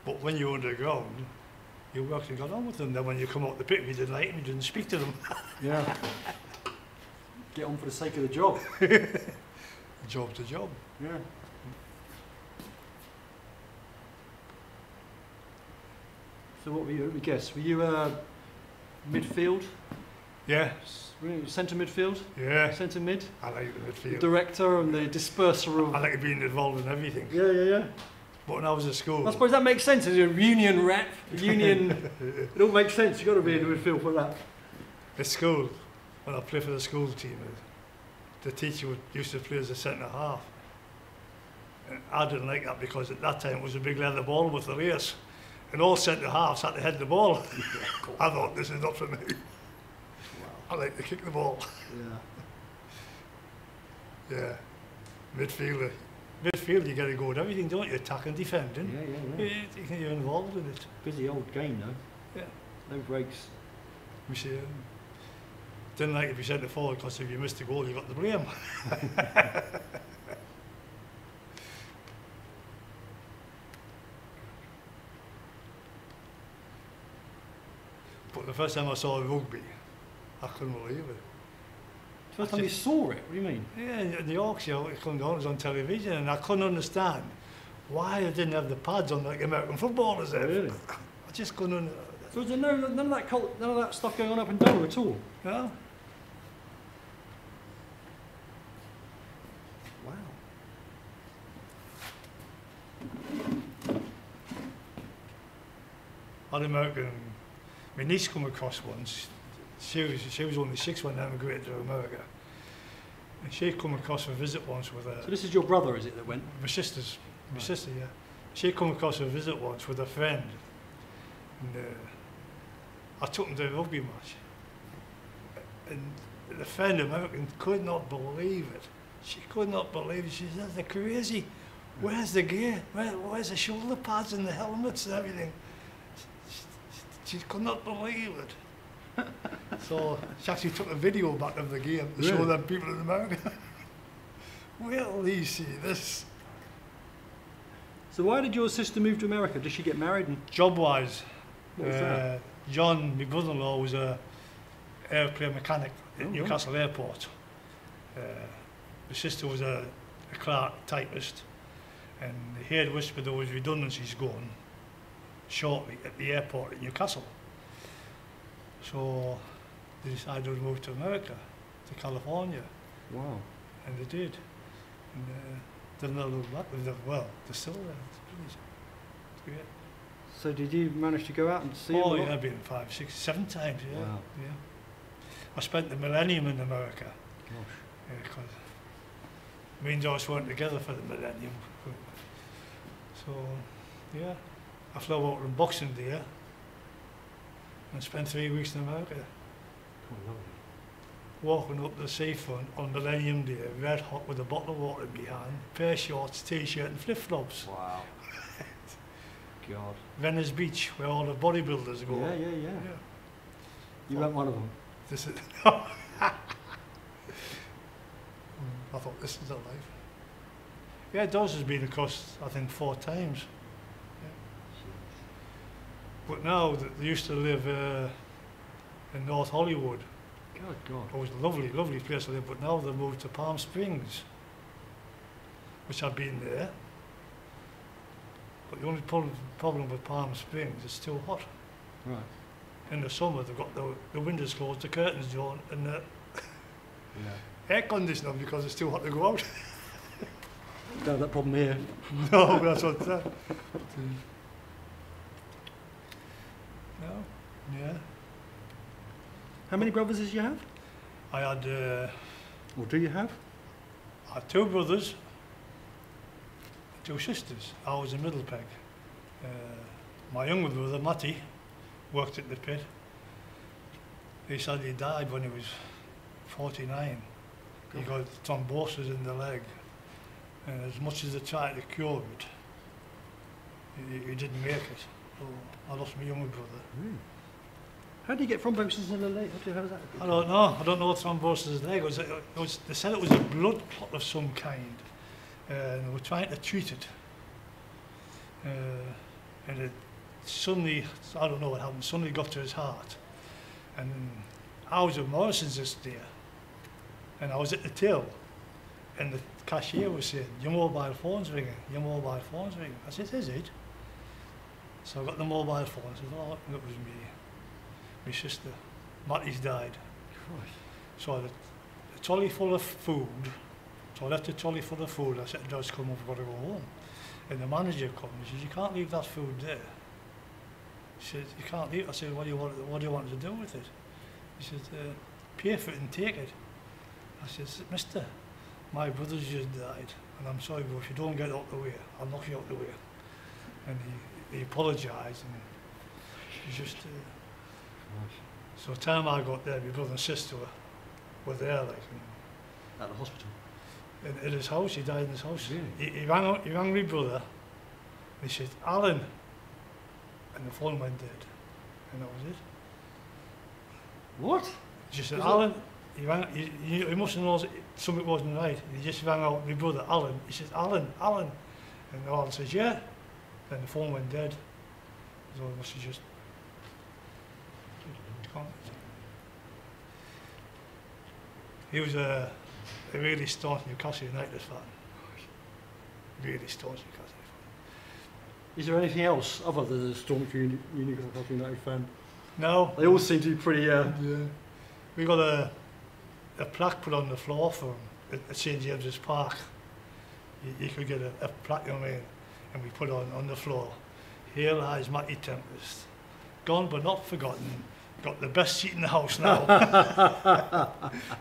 but when you were underground, you worked and got on with them. Then when you come out the pit, you didn't like them, you didn't speak to them. Yeah. Get on for the sake of the job. Job to job. Yeah. So what were you? Let me guess. Were you midfield? Yeah. Centre midfield? Yeah. Centre mid? I like the midfield. Director and the disperser of... I like being involved in everything. Yeah. But when I was at school... I suppose that makes sense as a union rep. Union... It all makes sense. You've got to be in the midfield for that. At school, when I played for the school team, the teacher used to play as a centre half. And I didn't like that because at that time it was a big leather ball with the race. And all centre halves had to head the ball. I thought, this is not for me. I like to kick the ball. Yeah. Midfielder. Midfield, you got to go with everything, don't you? Attack and defending. Yeah. You're involved in it. Busy old game though. Yeah. No breaks. We see, didn't like to be centre forward because if you missed the goal, you got the blame. But the first time I saw rugby, I couldn't believe it. First time you saw it? What do you mean? Yeah, in the Yorkshire, it come on, it was on television, and I couldn't understand why they didn't have the pads on like American footballers have. Really? I just couldn't understand. So was there none of that stuff going on up in Dover at all? No? Wow. I had American, my niece come across once. She was only 6 when I emigrated to America. And she come across a visit once with her. So this is your brother, is it, that went? My sister's, my Right. sister, yeah. She come across a visit once with a friend. And I took him to a rugby match. And the friend, American, could not believe it. She could not believe it. She said, they're crazy. Where's the gear? Where's the shoulder pads and the helmets and everything? She could not believe it. So she actually took a video back of the game to show them people in America. Will you see this? So why did your sister move to America? Did she get married? And Job-wise, what was that? John, my brother-in-law, was a airplane mechanic at Newcastle Airport. My sister was a clerk typist, and he had whispered there was redundancies going shortly at the airport at Newcastle. So they decided to move to America, to California, Wow. and they did. And they've never looked back. Well, they're still there. It's great. So did you manage to go out and see them? Oh a lot? yeah, I've been 5, 6, 7 times. Yeah, Wow. yeah. I spent the millennium in America. Gosh. Yeah, because me and Joyce weren't together for the millennium. So yeah, I flew out on Boxing Day and spent 3 weeks in America. Oh, lovely. Walking up the seafront on Millennium Day, red hot with a bottle of water in my hand, pair of shorts, t-shirt and flip-flops. Wow. God. Venice Beach, where all the bodybuilders go. Yeah. You weren't one of them. This is I thought, this is a life. Yeah, Dawes has been across, I think, 4 times. Yeah. But now they used to live in North Hollywood. God. It was a lovely, lovely place to live, but now they've moved to Palm Springs, which I've been there. But the only problem with Palm Springs, it's too hot. Right. In the summer, they've got the windows closed, the curtains down, and the air conditioner because it's too hot to go out. Don't have that problem here. No, that's what. No. Yeah. How many brothers did you have? I had. Or do you have? I had 2 brothers, 2 sisters. I was a middle peg. My younger brother, Matty, worked at the pit. He sadly died when he was 49. He got thrombosis in the leg. And as much as they tried to cure it, he didn't make it. So I lost my younger brother. Really? How do you get thrombosis in the leg? How does that happen? I don't know. I don't know what thrombosis is like. They said it was a blood clot of some kind. And they were trying to treat it. And it suddenly, I don't know what happened, suddenly got to his heart. And I was at Morrison's this day. And I was at the till. And the cashier was saying, your mobile phone's ringing, your mobile phone's ringing. I said, is it? So I got the mobile phone. I said, oh, it was me. My sister. Matty's died. Christ. So the trolley full of food. So I left the trolley full of food. I said, it does come up, I've got to go home. And the manager comes, he says, you can't leave that food there. He said, you can't leave it. I said, what do you want to do with it? He said, pay for it and take it. I said, mister, my brother's just died, and I'm sorry, but if you don't get out the way, I'll knock you out the way. And he apologised, and he just... so the time I got there, my brother and sister were there, like... At the hospital? In his house, he died in his house. Really? He rang my brother, and he said, Alan, and the phone went dead, and that was it. What? He just said, Alan, he must have known something wasn't right. He just rang out my brother, Alan. He says, Alan. And Alan says, yeah. Then the phone went dead. So it must have just... He was a really staunch Newcastle United fan. Really staunch Newcastle fan. Is there anything else other than a staunch Newcastle United fan? No. They all seem to be pretty... Yeah. We got a plaque put on the floor for him at St James's Park. You could get a plaque, you know what I mean, and we put on the floor. Here lies Matty Tempest, gone but not forgotten. Got the best seat in the house now.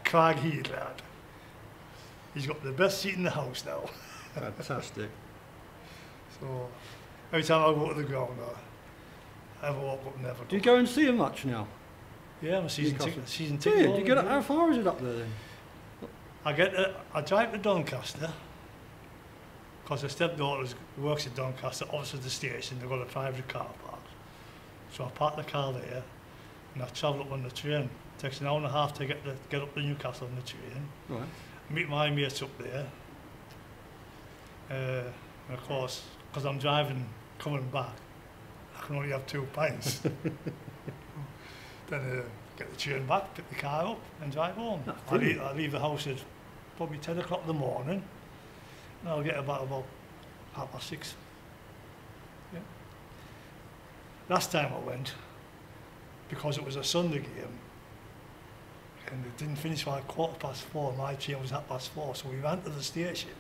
Crag Heat, lad. He's got the best seat in the house now. Fantastic. So every time I go to the ground, I have a walk up and never. Do you go and see him much now? Yeah, I'm a season Yeah, ticket. do you get how far is it up there then? I drive to Doncaster because the stepdaughter works at Doncaster, opposite the station. They've got a private car park. So I park the car there and I travel up on the train. It takes an hour and a half to get up to Newcastle on the train. Right. Meet my mates up there. And of course, because I'm driving, coming back, I can only have 2 pints. Then get the train back, pick the car up and drive home. I leave the house at probably 10 o'clock in the morning and I'll get about 6:30. Yeah. Last time I went, because it was a Sunday game and it didn't finish by 4:15, my train was 4:30, so we ran to the station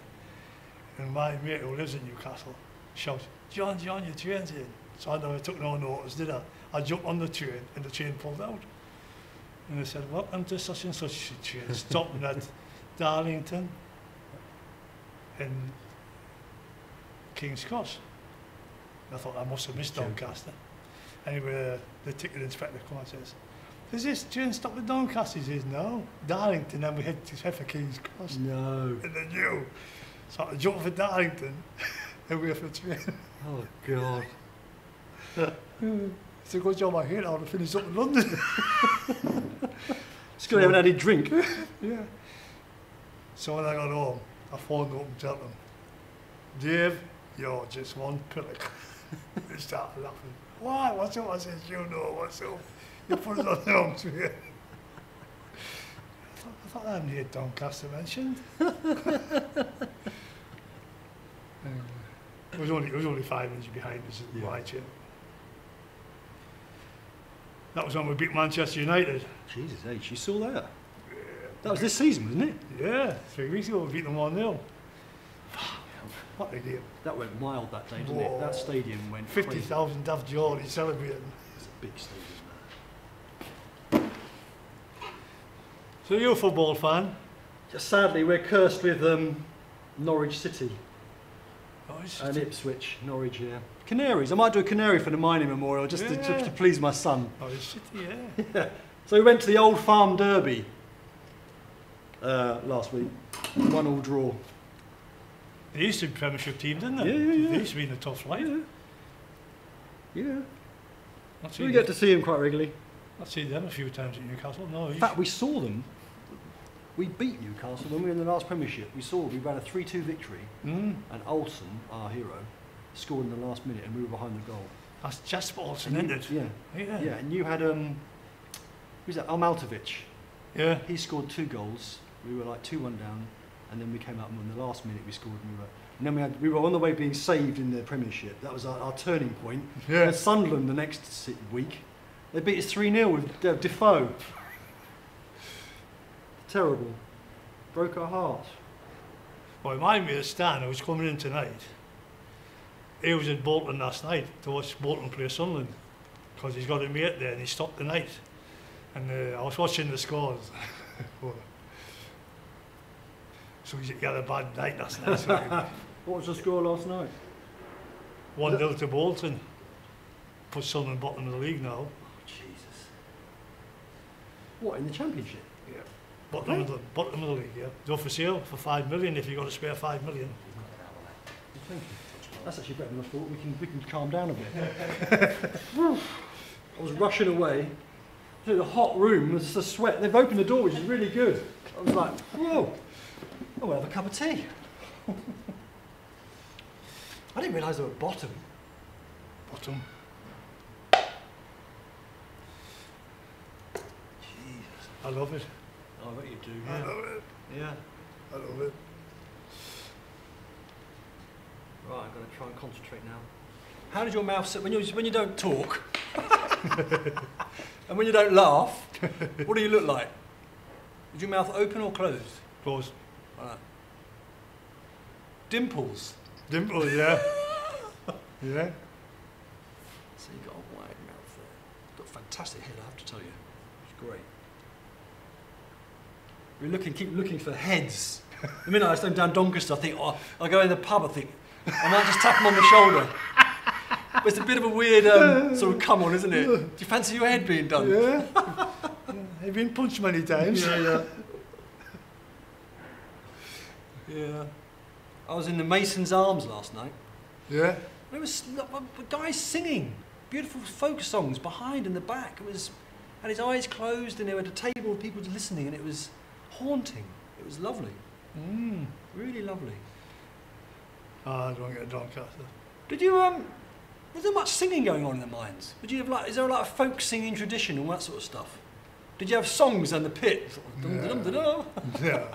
and my mate who lives in Newcastle shouted, John, your train's in. So I took no notice, did I? I jumped on the train and the train pulled out. And they said, welcome to such and such train, stopping at Darlington and King's Cross. I thought I must have missed Doncaster. Anyway, the ticket inspector comes and says, does this train stop at Doncaster? He says, no, Darlington, then we head for King's Cross. No. And they knew. So I jumped for Darlington and wait for the train. Oh, God. It's a good job I hate. I would have finished up in London. Still haven't had any drink. Yeah. So when I got home, I phoned up and told them, Dave, you're just one pillock. They started laughing. Why? What's up? I said, you know what's up. You put it on the arms with you. I thought I hadn't heard Doncaster mentioned. It was only 5 minutes behind us at the Whitechapel. That was when we beat Manchester United. Jesus H, you saw that? That was this season, wasn't it? Yeah, 3 weeks ago we beat them 1-0. What a game. That went wild that day, didn't Whoa. it? That stadium went 50,000 Daft Geordie celebrating. It's a big stadium, So you're a football fan? man. Sadly, we're cursed with Norwich City Oh, and Ipswich, Norwich, yeah. Canaries. I might do a canary for the mining memorial just to please my son. Norwich City, yeah. Yeah. So we went to the Old Farm Derby last week. 1-1 draw. They used to be Premiership team, didn't they? Yeah, yeah, yeah. They used to be in the top flight. Yeah. I've So seen we get to see him quite regularly. I've seen them a few times at Newcastle. No, In fact, we saw them. We beat Newcastle when we were in the last Premiership. We ran a 3-2 victory, and Olsen, our hero, scored in the last minute, and we were behind the goal. That's Jasper Olsen, And isn't it? Yeah, Yeah. yeah. And you had who's that? Almaltovic. Yeah. He scored 2 goals. We were like 2-1 down, and then we came up and in the last minute we scored, and we were on the way being saved in the Premiership. That was our turning point. Yeah. And Sunderland the next week, they beat us 3-0 with Defoe. Terrible. Broke our hearts. Well, remind me of Stan, who was coming in tonight. He was in Bolton last night to watch Bolton play Sunderland because he's got a mate there and he stopped the night. And I was watching the scores. So he had a bad night last night. So What was the score last night? 1-0 to Bolton. Put Sunderland bottom of the league now. Oh, Jesus. What, in the Championship? Yeah. Bottom of the league, yeah. Go for sale for 5 million if you've got to spare 5 million. Thank you. That's actually better than I thought. We can calm down a bit. I was rushing away. To the hot room, there's a sweat. They've opened the door, which is really good. I was like, whoa, I'll have a cup of tea. I didn't realise they were bottom. Bottom. Jesus. I love it. I bet you do, I yeah. love it. Yeah. I love it. Right, I'm going to try and concentrate now. How does your mouth sit when you don't talk? And when you don't laugh, what do you look like? Is your mouth open or closed? Close. Right. Dimples. Dimple, yeah. Yeah. So you've got a wide mouth there. Got a fantastic head, I have to tell you. It's great. Keep looking for heads. The minute I stand down Doncaster, I think, oh, I go in the pub, I think, I might just tap him on the shoulder. But it's a bit of a weird sort of come on, isn't it? Do you fancy your head being done? Yeah. You've been punched many times. Yeah. Yeah. I was in the Mason's Arms last night. Yeah. There was guys singing beautiful folk songs behind and the back. Had his eyes closed, and there was a table of people listening, and it was haunting. It was lovely. Really lovely. I don't get Doncaster. Did you was there much singing going on in the mines? Would you have is there like a folk singing tradition and all that sort of stuff? Did you have songs in the pit? Sort of dum-da-dum-da-da? Yeah.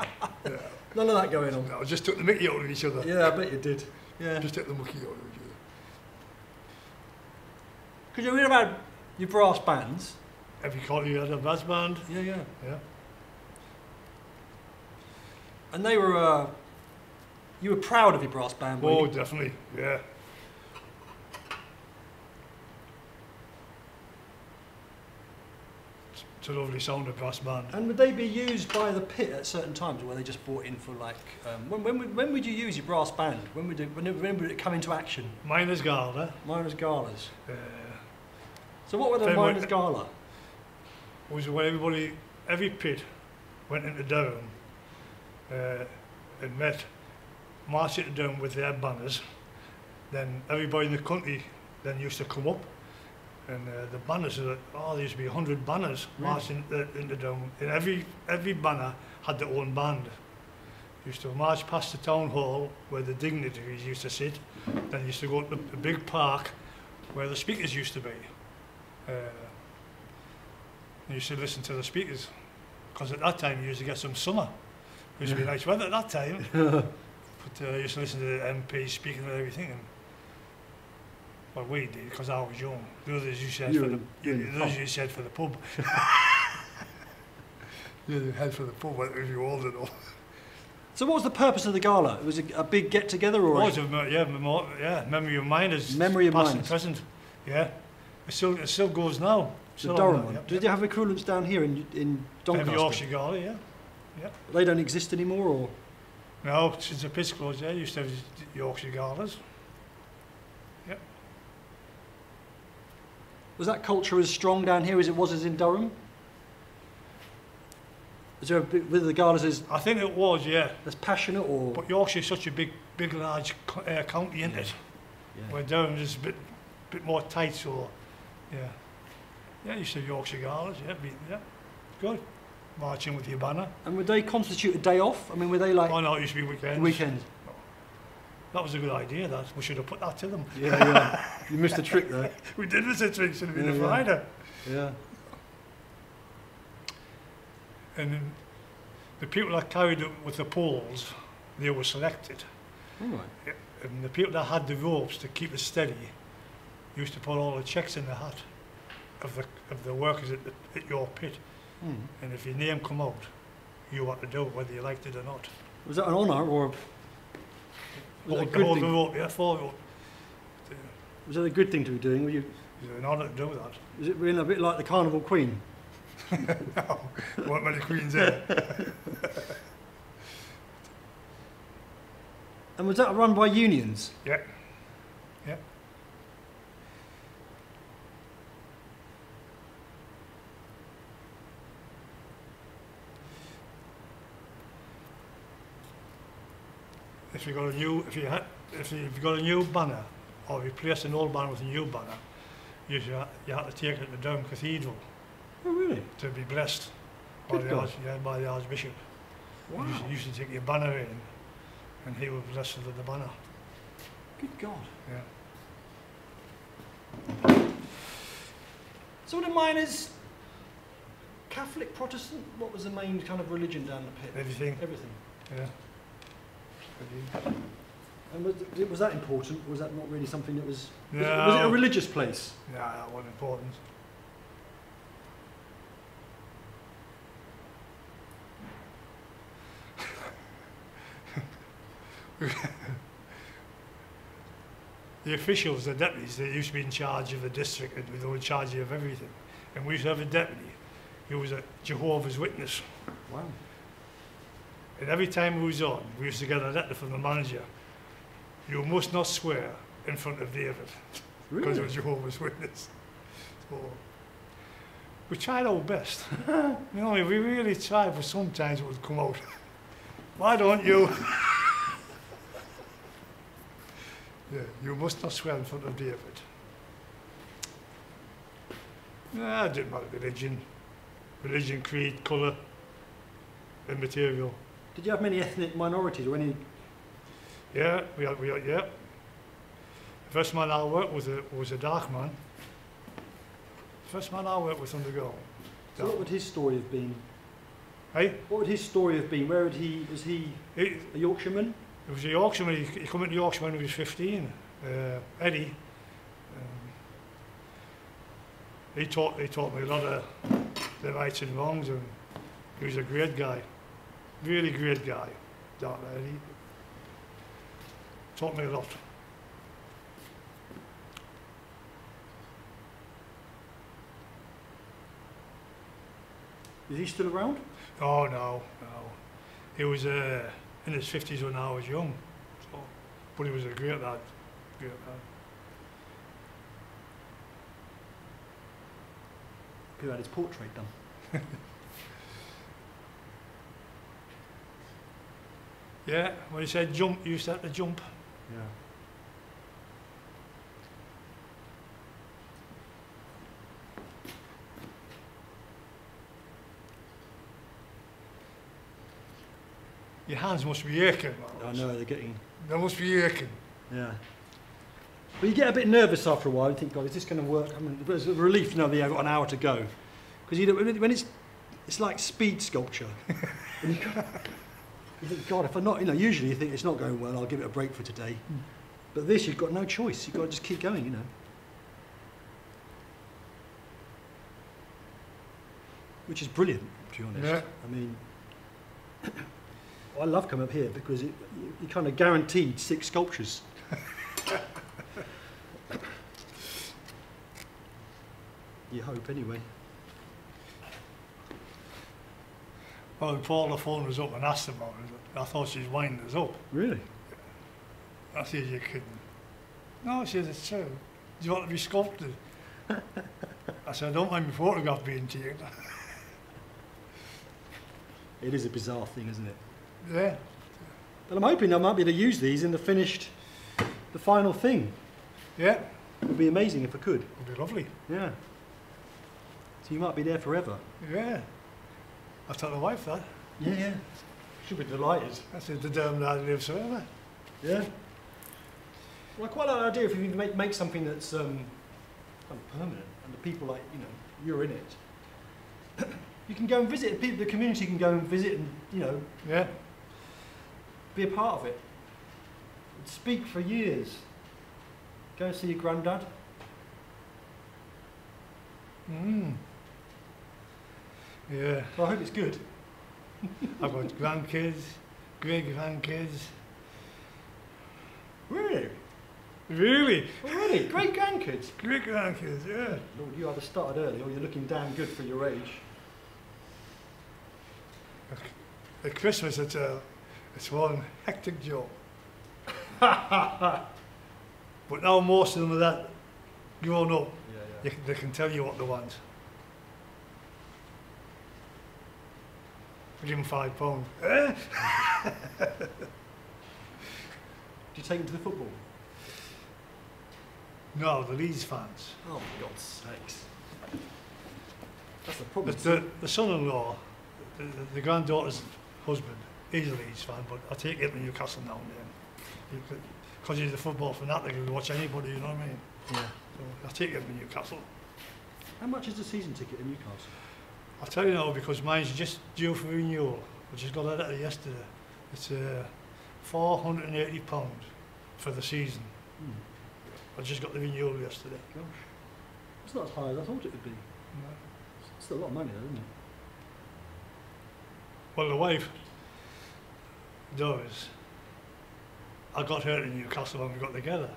Yeah. None of that going on. No, just took the mickey out of each other. Yeah, I bet you did. Yeah. Just took the mickey out of each other. Because you read about your brass bands. Every quarter you had a brass band. Yeah, yeah. Yeah. And they were, you were proud of your brass band, were Oh, you? definitely. Yeah. It's a lovely sound, a brass band. And would they be used by the pit at certain times, or were they just brought in for like, when would you use your brass band? When would it come into action? Miners' Gala. Miners' galas. So what were the Then Miners' Gala? Was when every pit went into Durham and marched into Durham with their banners. Then everybody in the country then used to come up, and the banners, there used to be 100 banners marching into Durham, and every banner had their own band. Used to march past the town hall where the dignitaries used to sit. Then used to go to the big park where the speakers used to be. You used to listen to the speakers, because at that time you used to get some summer. It used to be nice weather at that time. But I used to listen to the MP speaking and everything. And, well, we did, because I was young. The others used to head for the pub. You head for the pub if you were old enough. So what was the purpose of the gala? Was it a big get-together, or? It was memory of miners. Memory of past miners. and present. Yeah, it still goes now. The Durham one. Did you have equivalents down here in Doncaster? Yorkshire Gala, yeah. They don't exist anymore, or? No, since the pit's closed, yeah, used to have Yorkshire Galas. Yep. Was that culture as strong down here as it was as in Durham? Is there a bit with the galas as? I think it was, yeah. As passionate, or? But Yorkshire's such a big, large county, isn't it? Yeah. Where Durham is a bit more tight, so yeah. Yeah, you said Yorkshire Galas, yeah, good. Marching with your banner. And would they constitute a day off? I mean, were they like? Oh no, it used to be weekends. Weekends. That was a good idea. That we should have put that to them. Yeah. You missed a trick there. We did miss a trick. Should have been a Friday. Yeah. And then the people that carried it with the poles, they were selected. All right. Yeah. And the people that had the ropes to keep it steady used to put all the checks in the hat of the workers at your pit. And if your name come out, you had to do it whether you liked it or not. Was that an honour, or? Was it a good hold thing? the rope, yeah, for rope. Was that a good thing to be doing? Were you? It was an honour to do that. Was it being a bit like the Carnival Queen? No, weren't many queens there. And was that run by unions? Yeah. If you've got a new banner, or replace an old banner with a new banner, you have to take it to Durham Cathedral. Oh, really? To be blessed by the Archbishop. Wow. You used to take your banner in, and he would bless the banner. Good God. Yeah. So the miners, Catholic, Protestant, what was the main kind of religion down the pit? Everything. Everything. Yeah. And was that important? Or was that not really something that was? No. Was it a religious place? No, that wasn't important. The officials, the deputies, they used to be in charge of the district, and they were in charge of everything. And we used to have a deputy who was a Jehovah's Witness. Wow. And every time we was on, we used to get a letter from the manager. You must not swear in front of David. Really? Because it was Jehovah's Witness. So we tried our best. We really tried, but sometimes it would come out. Why don't you? Yeah, you must not swear in front of David. Nah, it didn't matter religion, creed, colour, and material. Did you have many ethnic minorities or any? Yeah, we had, yeah. The first man I worked with was a dark man. The first man I worked with on the go. So what would his story have been? Hey? What would his story have been? Was he a Yorkshireman? He was a Yorkshireman. He came into Yorkshire when he was 15. Eddie. He taught me a lot of the rights and wrongs, and he was a great guy. Really great guy. That Eddie. Taught me a lot. Is he still around? Oh, no. He was in his 50s when I was young. So, but he was a great lad. Great lad. Who had his portrait done? Yeah, when he said jump, you used to have to jump. Yeah. Your hands must be aching. I know, they're getting... They must be aching. Yeah. But you get a bit nervous after a while. You think, God, is this going to work? I mean, it's a relief to know that I've got an hour to go. Because you know, when it's like speed sculpture. And you think, God, if I'm not, you know, usually you think it's not going well, I'll give it a break for today. But this, you've got no choice. You've got to just keep going, you know. Which is brilliant, to be honest. Yeah. I mean, I love coming up here because you kind of guaranteed 6 sculptures. You hope, anyway. Well, Paula phoned us up and asked about it. I thought she was winding us up. Really? I said, you're kidding. No, she said, it's true. Do you want to be sculpted? I said, I don't mind my photograph being taken. It is a bizarre thing, isn't it? Yeah. But I'm hoping I might be able to use these in the final thing. Yeah. It would be amazing if I could. It would be lovely. Yeah. So you might be there forever. Yeah. I told the wife that. Yeah, yeah. She'll be delighted. I said, the damn lad lives forever. Yeah. Well, I quite like the idea if you can make something that's kind of permanent, and the people, like, you know, you're in it. You can go and visit, the community can go and visit and, you know, Yeah. be a part of it. Speak for years. Go and see your granddad. Mm. Yeah. Well, I hope it's good. I've got grandkids, great-grandkids. Really? Really? Oh, really? Great grandkids? Great-grandkids, yeah. Lord, you either started early or you're looking damn good for your age. At Christmas, it's one hectic job. But now most of them are that grown up. Yeah, They can tell you what they want. Give them £5. Eh? Do you take them to the football? No, the Leeds fans. Oh, for God's sakes. That's the problem. The son-in-law, the granddaughter's husband, he's a Leeds fan, but I take him to Newcastle now and then. Because he's a football fanatic, he'll watch anybody, you know what I mean? Yeah. So I take him to Newcastle. How much is the season ticket in Newcastle? I'll tell you now, because mine's just due for renewal. I just got a letter yesterday. It's £480 for the season. I just got the renewal yesterday. Gosh. It's not as high as I thought it would be. No. It's still a lot of money though, isn't it? Well, the wife, Doris, I got her in Newcastle when we got together.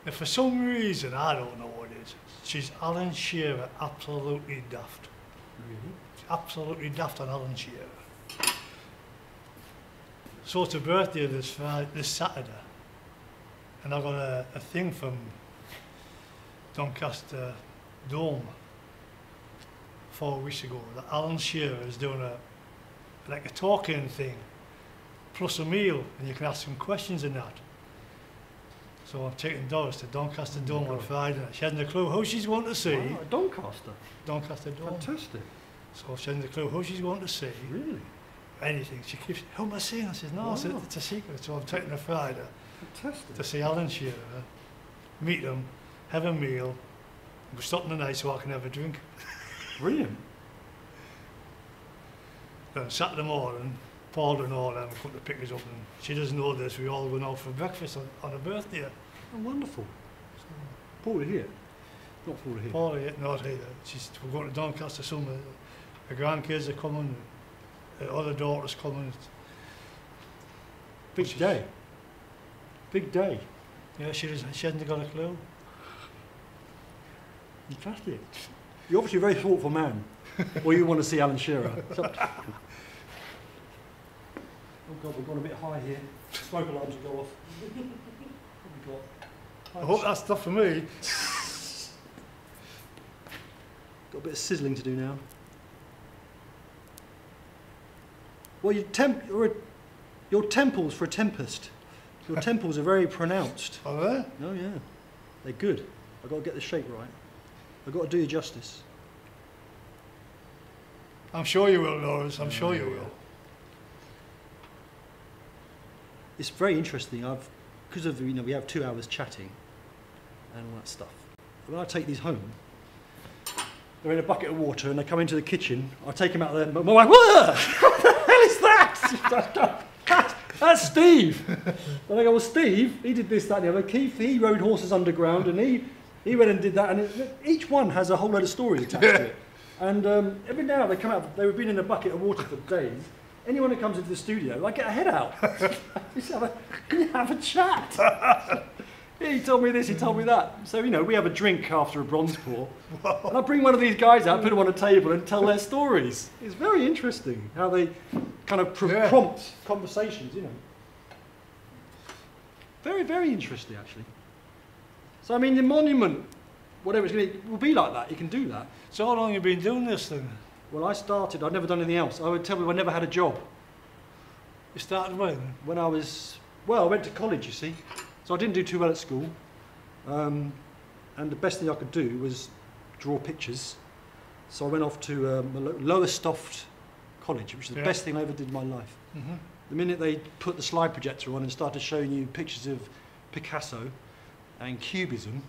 And for some reason, I don't know what it is, she's Alan Shearer absolutely daft. Really? Absolutely daft on Alan Shearer. So it's her birthday this Saturday. And I got a thing from Doncaster Dome 4 weeks ago that Alan Shearer is doing like a talking thing plus a meal, and you can ask him questions in that. So I'm taking Doris to Doncaster Dome on Friday night. She hasn't a clue who she's going to see. Wow, Doncaster. Doncaster Dome. Fantastic. So she hasn't a clue who she's going to see. Really? Anything. She keeps, who am I seeing? I said, no, Wow. it's a secret. So I'm taking her Friday Fantastic. to see Alan Shearer, meet him, have a meal, we're stopping the night so I can have a drink. Brilliant. Then Saturday morning, Paul and all them come to pick us up, and she doesn't know this, we all went out for breakfast on her birthday. Oh, wonderful. So, Paula here. Not Paula here. Paul, not here, we're going to Doncaster summer, her grandkids are coming, her other daughter's coming. Big day. Big day. Yeah, she hasn't got a clue. Fantastic. You're obviously a very thoughtful man. Or you want to see Alan Shearer. Oh God, we've gone a bit high here. Smoke alarms will go off. I hope that's stuff for me. Got a bit of sizzling to do now. Well, your temples for a tempest. Your temples are very pronounced. Are they? Oh yeah, they're good. I've got to get the shape right. I've got to do you justice. I'm sure you will, Laurence. I'm sure you will. it's very interesting. Because of, you know, we have 2 hours chatting and all that stuff. When I take these home, they're in a bucket of water and they come into the kitchen. I take them out there and my wife, what the hell is that? That's Steve. And I go, well, Steve, he did this, that, and the other. Keith, he rode horses underground, and he went and did that. And each one has a whole load of stories attached to it. And every now and then they come out, they've been in a bucket of water for days. Anyone that comes into the studio, I get a head out. Can you have a chat? He told me this, he told me that. So, you know, we have a drink after a bronze pour. And I bring one of these guys out, put them on a table and tell their stories. It's very interesting how they kind of prompt conversations, you know. Very, very interesting, actually. So, I mean, the monument, whatever it's going to be, will be like that. You can do that. So how long have you been doing this then? Well, I started, I'd never done anything else. I would tell people I never had a job. You started when? When I was, well, I went to college, you see. So I didn't do too well at school. And the best thing I could do was draw pictures. So I went off to Lowestoft College, which is the best thing I ever did in my life. Mm-hmm. The minute they put the slide projector on and started showing you pictures of Picasso and Cubism,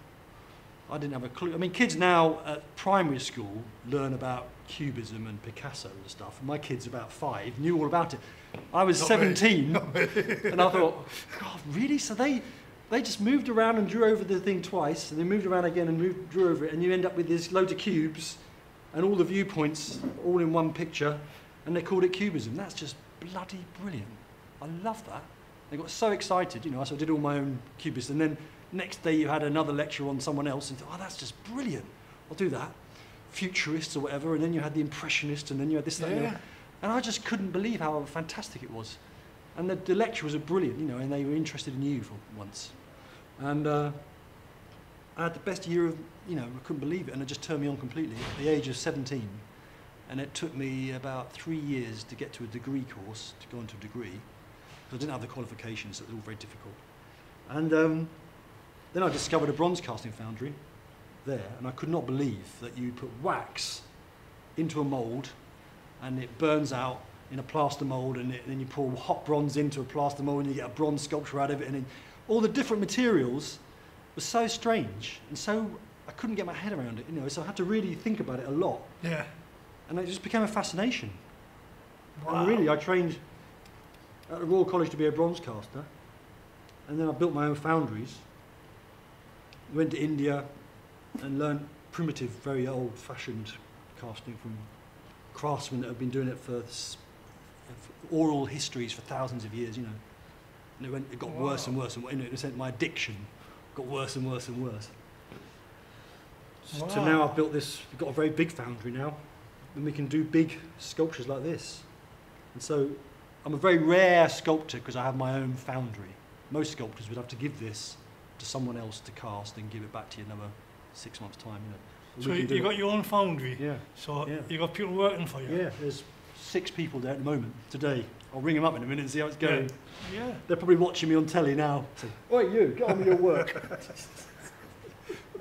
I didn't have a clue. I mean, kids now at primary school learn about Cubism and Picasso and stuff. And my kids, about 5, knew all about it. I was 17, and I thought, God, really? So they just moved around and drew over the thing twice, and they moved around again and drew over it, and you end up with this load of cubes and all the viewpoints all in one picture, and they called it Cubism. That's just bloody brilliant. I love that. They got so excited, you know, so I did all my own Cubists, and then next day you had another lecture on someone else, and thought, oh, that's just brilliant. I'll do that. Futurists or whatever, and then you had the Impressionists, and then you had this, that, and the other. And I just couldn't believe how fantastic it was. And the lecturers are brilliant, you know, and they were interested in you for once. And I had the best year of, you know, I couldn't believe it, and it just turned me on completely at the age of 17. And it took me about 3 years to get to a degree course, to go into a degree, because I didn't have the qualifications, so it was all very difficult. And then I discovered a bronze casting foundry there, and I could not believe that you put wax into a mould, and it burns out in a plaster mould, and then you pour hot bronze into a plaster mould, and you get a bronze sculpture out of it, and then all the different materials were so strange, and so I couldn't get my head around it, you know, so I had to really think about it a lot. Yeah. And it just became a fascination. Wow. And really, I trained at the Royal College to be a bronze caster, and then I built my own foundries, went to India and learned primitive, very old-fashioned casting from craftsmen that have been doing it for oral histories for thousands of years, you know. And it got worse and worse, and you know, in a sense, my addiction got worse and worse and worse. Wow. So now I've built this, we've got a very big foundry now, and we can do big sculptures like this. And so I'm a very rare sculptor because I have my own foundry. Most sculptors would have to give this to someone else to cast and give it back to you in another 6 months' time, you know. So you got your own foundry? Yeah. So yeah. you got people working for you? Yeah, there's 6 people there at the moment, today. I'll ring them up in a minute and see how it's going. Yeah. They're probably watching me on telly now. So, oi, you, get on with your work.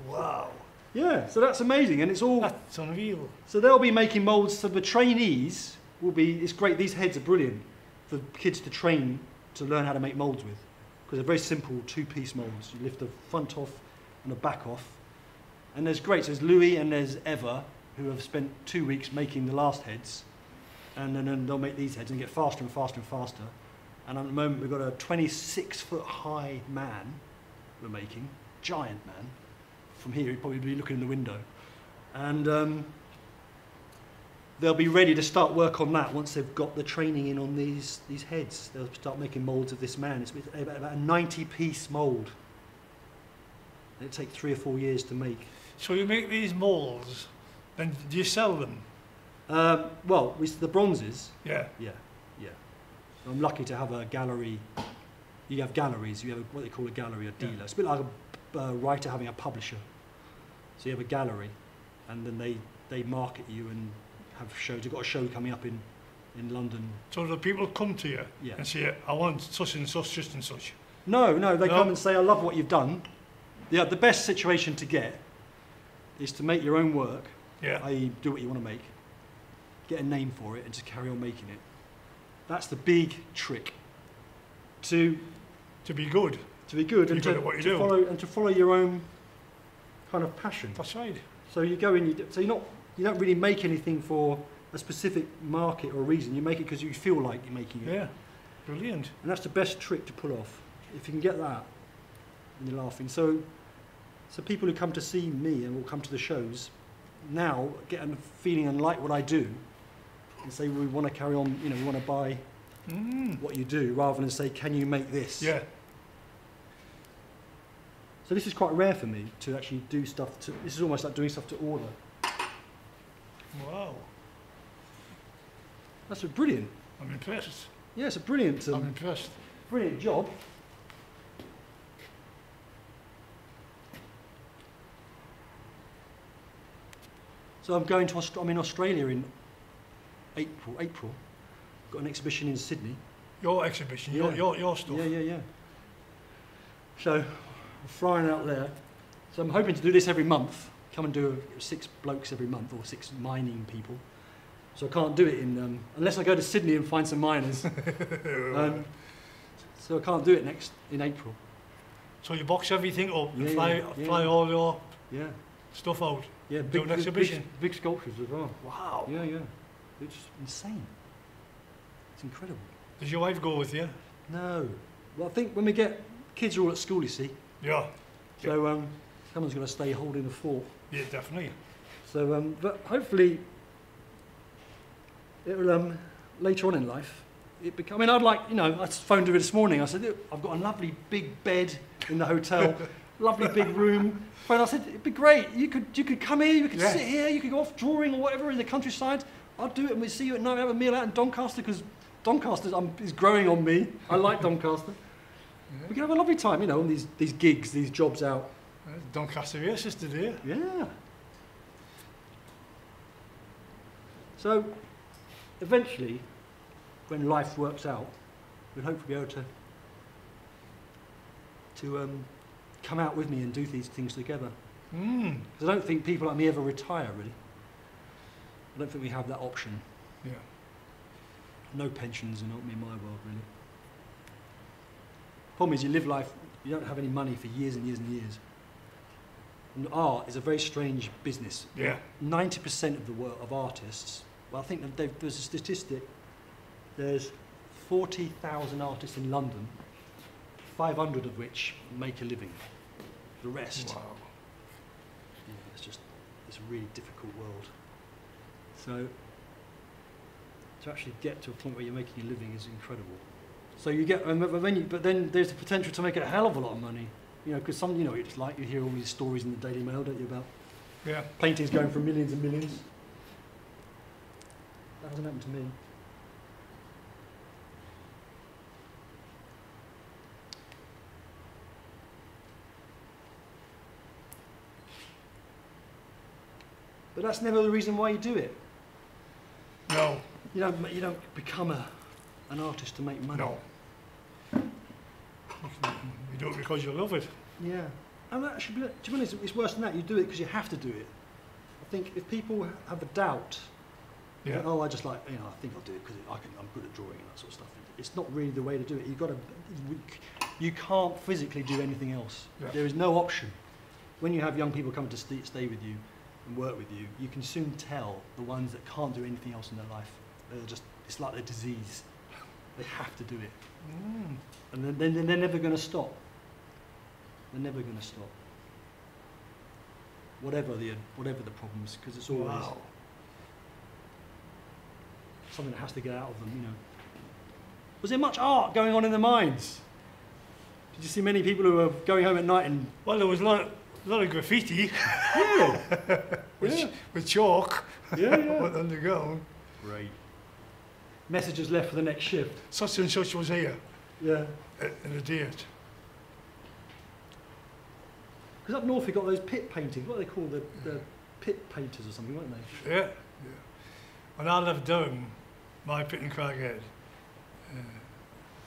Wow. Yeah, so that's amazing, and it's all... That's unreal. So they'll be making moulds, so the trainees will be... It's great, these heads are brilliant for kids to train to learn how to make moulds with, because they're very simple 2-piece moulds. You lift the front off and the back off. And there's great, so there's Louis and there's Eva, who have spent 2 weeks making the last heads, and then they'll make these heads and get faster and faster and faster. And at the moment we've got a 26-foot-high man we're making, giant man. From here he'd probably be looking in the window. And they'll be ready to start work on that once they've got the training in on these heads. They'll start making moulds of this man. It's about a 90-piece mould. It'll take 3 or 4 years to make. So you make these moulds, and do you sell them? Well, the bronzes. Yeah. Yeah. I'm lucky to have a gallery. You have galleries. You have what they call a gallery, a dealer. It's a bit like a writer having a publisher. So you have a gallery, and then they market you and have shows. You've got a show coming up in London. So the people come to you and say, I want such and such, just and such? No, they come and say, I love what you've done. Yeah, the best situation to get is to make your own work, i.e. do what you want to make, get a name for it, and just carry on making it. That's the big trick. to be good. to be good Be and good to, at what you to do. follow and to follow your own kind of passion. That's right. So you go in, so you don't really make anything for a specific market or reason. You make it because you feel like you're making it. Yeah, brilliant. And that's the best trick to pull off. If you can get that, and you're laughing. So people who come to see me and will come to the shows now get a feeling and like what I do, and say we want to carry on. You know, we want to buy what you do, rather than say, can you make this? Yeah. So this is quite rare for me to actually do stuff. This is almost like doing stuff to order. Wow. That's brilliant. I'm impressed. Yeah, it's a brilliant, I'm impressed. brilliant job. So I'm in Australia in April. Got an exhibition in Sydney. Your exhibition, Yeah. your stuff. Yeah. So I'm flying out there. So I'm hoping to do this every month. Come and do 6 blokes every month, or 6 mining people. So I can't do it in unless I go to Sydney and find some miners. So I can't do it in April. So you box everything up and Yeah, fly all your Yeah, stuff out. yeah. Do an exhibition. Big sculptures as well. Wow. Yeah. It's insane. It's incredible. Does your wife go with you? No. Well, I think when we get kids are all at school, you see. Yeah. So someone's got to stay holding the fort. Yeah, definitely. So, but hopefully, it will later on in life. I mean, I'd like, I phoned her this morning. I said, "Look, I've got a lovely big bed in the hotel, lovely big room." And I said, "It'd be great. You could come here. You could sit here. You could go off drawing or whatever in the countryside. I'll do it, and we'll see you at night. Have a meal out in Doncaster, because Doncaster is growing on me. I like Doncaster. Yeah. We can have a lovely time, on these gigs, these jobs out." Doncaster races today. Yeah. So, eventually, when life works out, we'll hopefully be able to come out with me and do these things together. Because I don't think people like me ever retire, really. I don't think we have that option. Yeah. No pensions in my world, really. Problem is, you live life, you don't have any money for years and years and years. And art is a very strange business. Yeah. 90% of the work of artists, well, I think that there's a statistic, there's 40,000 artists in London, 500 of which make a living. The rest, Wow. it's a really difficult world. So, to actually get to a point where you're making a living is incredible. So you get, but then there's the potential to make a hell of a lot of money. Because some, it's like you hear all these stories in the Daily Mail, don't you, about paintings going for millions and millions. That hasn't happened to me. But that's never the reason why you do it. No. You don't become an artist to make money. No. You do it because you love it. Yeah. And actually, to be honest, it's worse than that. You do it because you have to do it. I think if people have a doubt, Yeah. I just like, I think I'll do it because I'm good at drawing and that sort of stuff. It's not really the way to do it. You can't physically do anything else. Yeah. There is no option. When you have young people come to stay with you and work with you, you can soon tell the ones that can't do anything else in their life. It's like their disease. They have to do it. And then they're never going to stop. They're never going to stop. Whatever the problems, because it's always something that has to get out of them, Was there much art going on in the mines? Did you see many people who were going home at night and... Well, there was a lot of graffiti. Yeah. with chalk. Yeah. Went underground. Great. Messages left for the next shift. Such and such was here. Yeah. In a date. Because up north you've got those pit paintings. What are they called? The pit painters or something, weren't they? Yeah. When I left Durham, my pit in Craghead,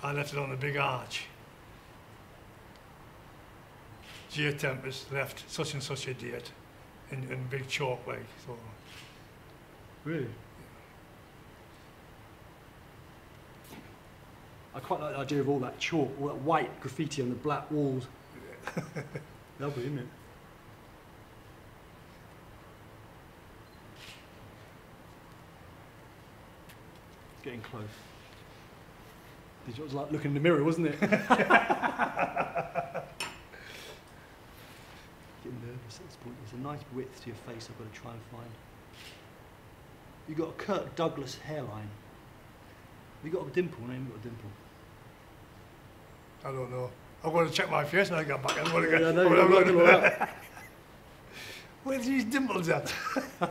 I left it on a big arch. J. Tempest left such and such a date in big chalk like. So. Really? I quite like the idea of all that chalk, all that white graffiti on the black walls. Lovely, isn't it? Getting close. It was like looking in the mirror, wasn't it? Getting nervous at this point. There's a nice width to your face I've got to try and find. You've got a Kirk Douglas hairline. Have you got a dimple? No, you've got a dimple. I don't know. I'm going to check my face when I get back. I'm going to get. Yeah, I know, you're not looking all right. Where's these dimples at? No,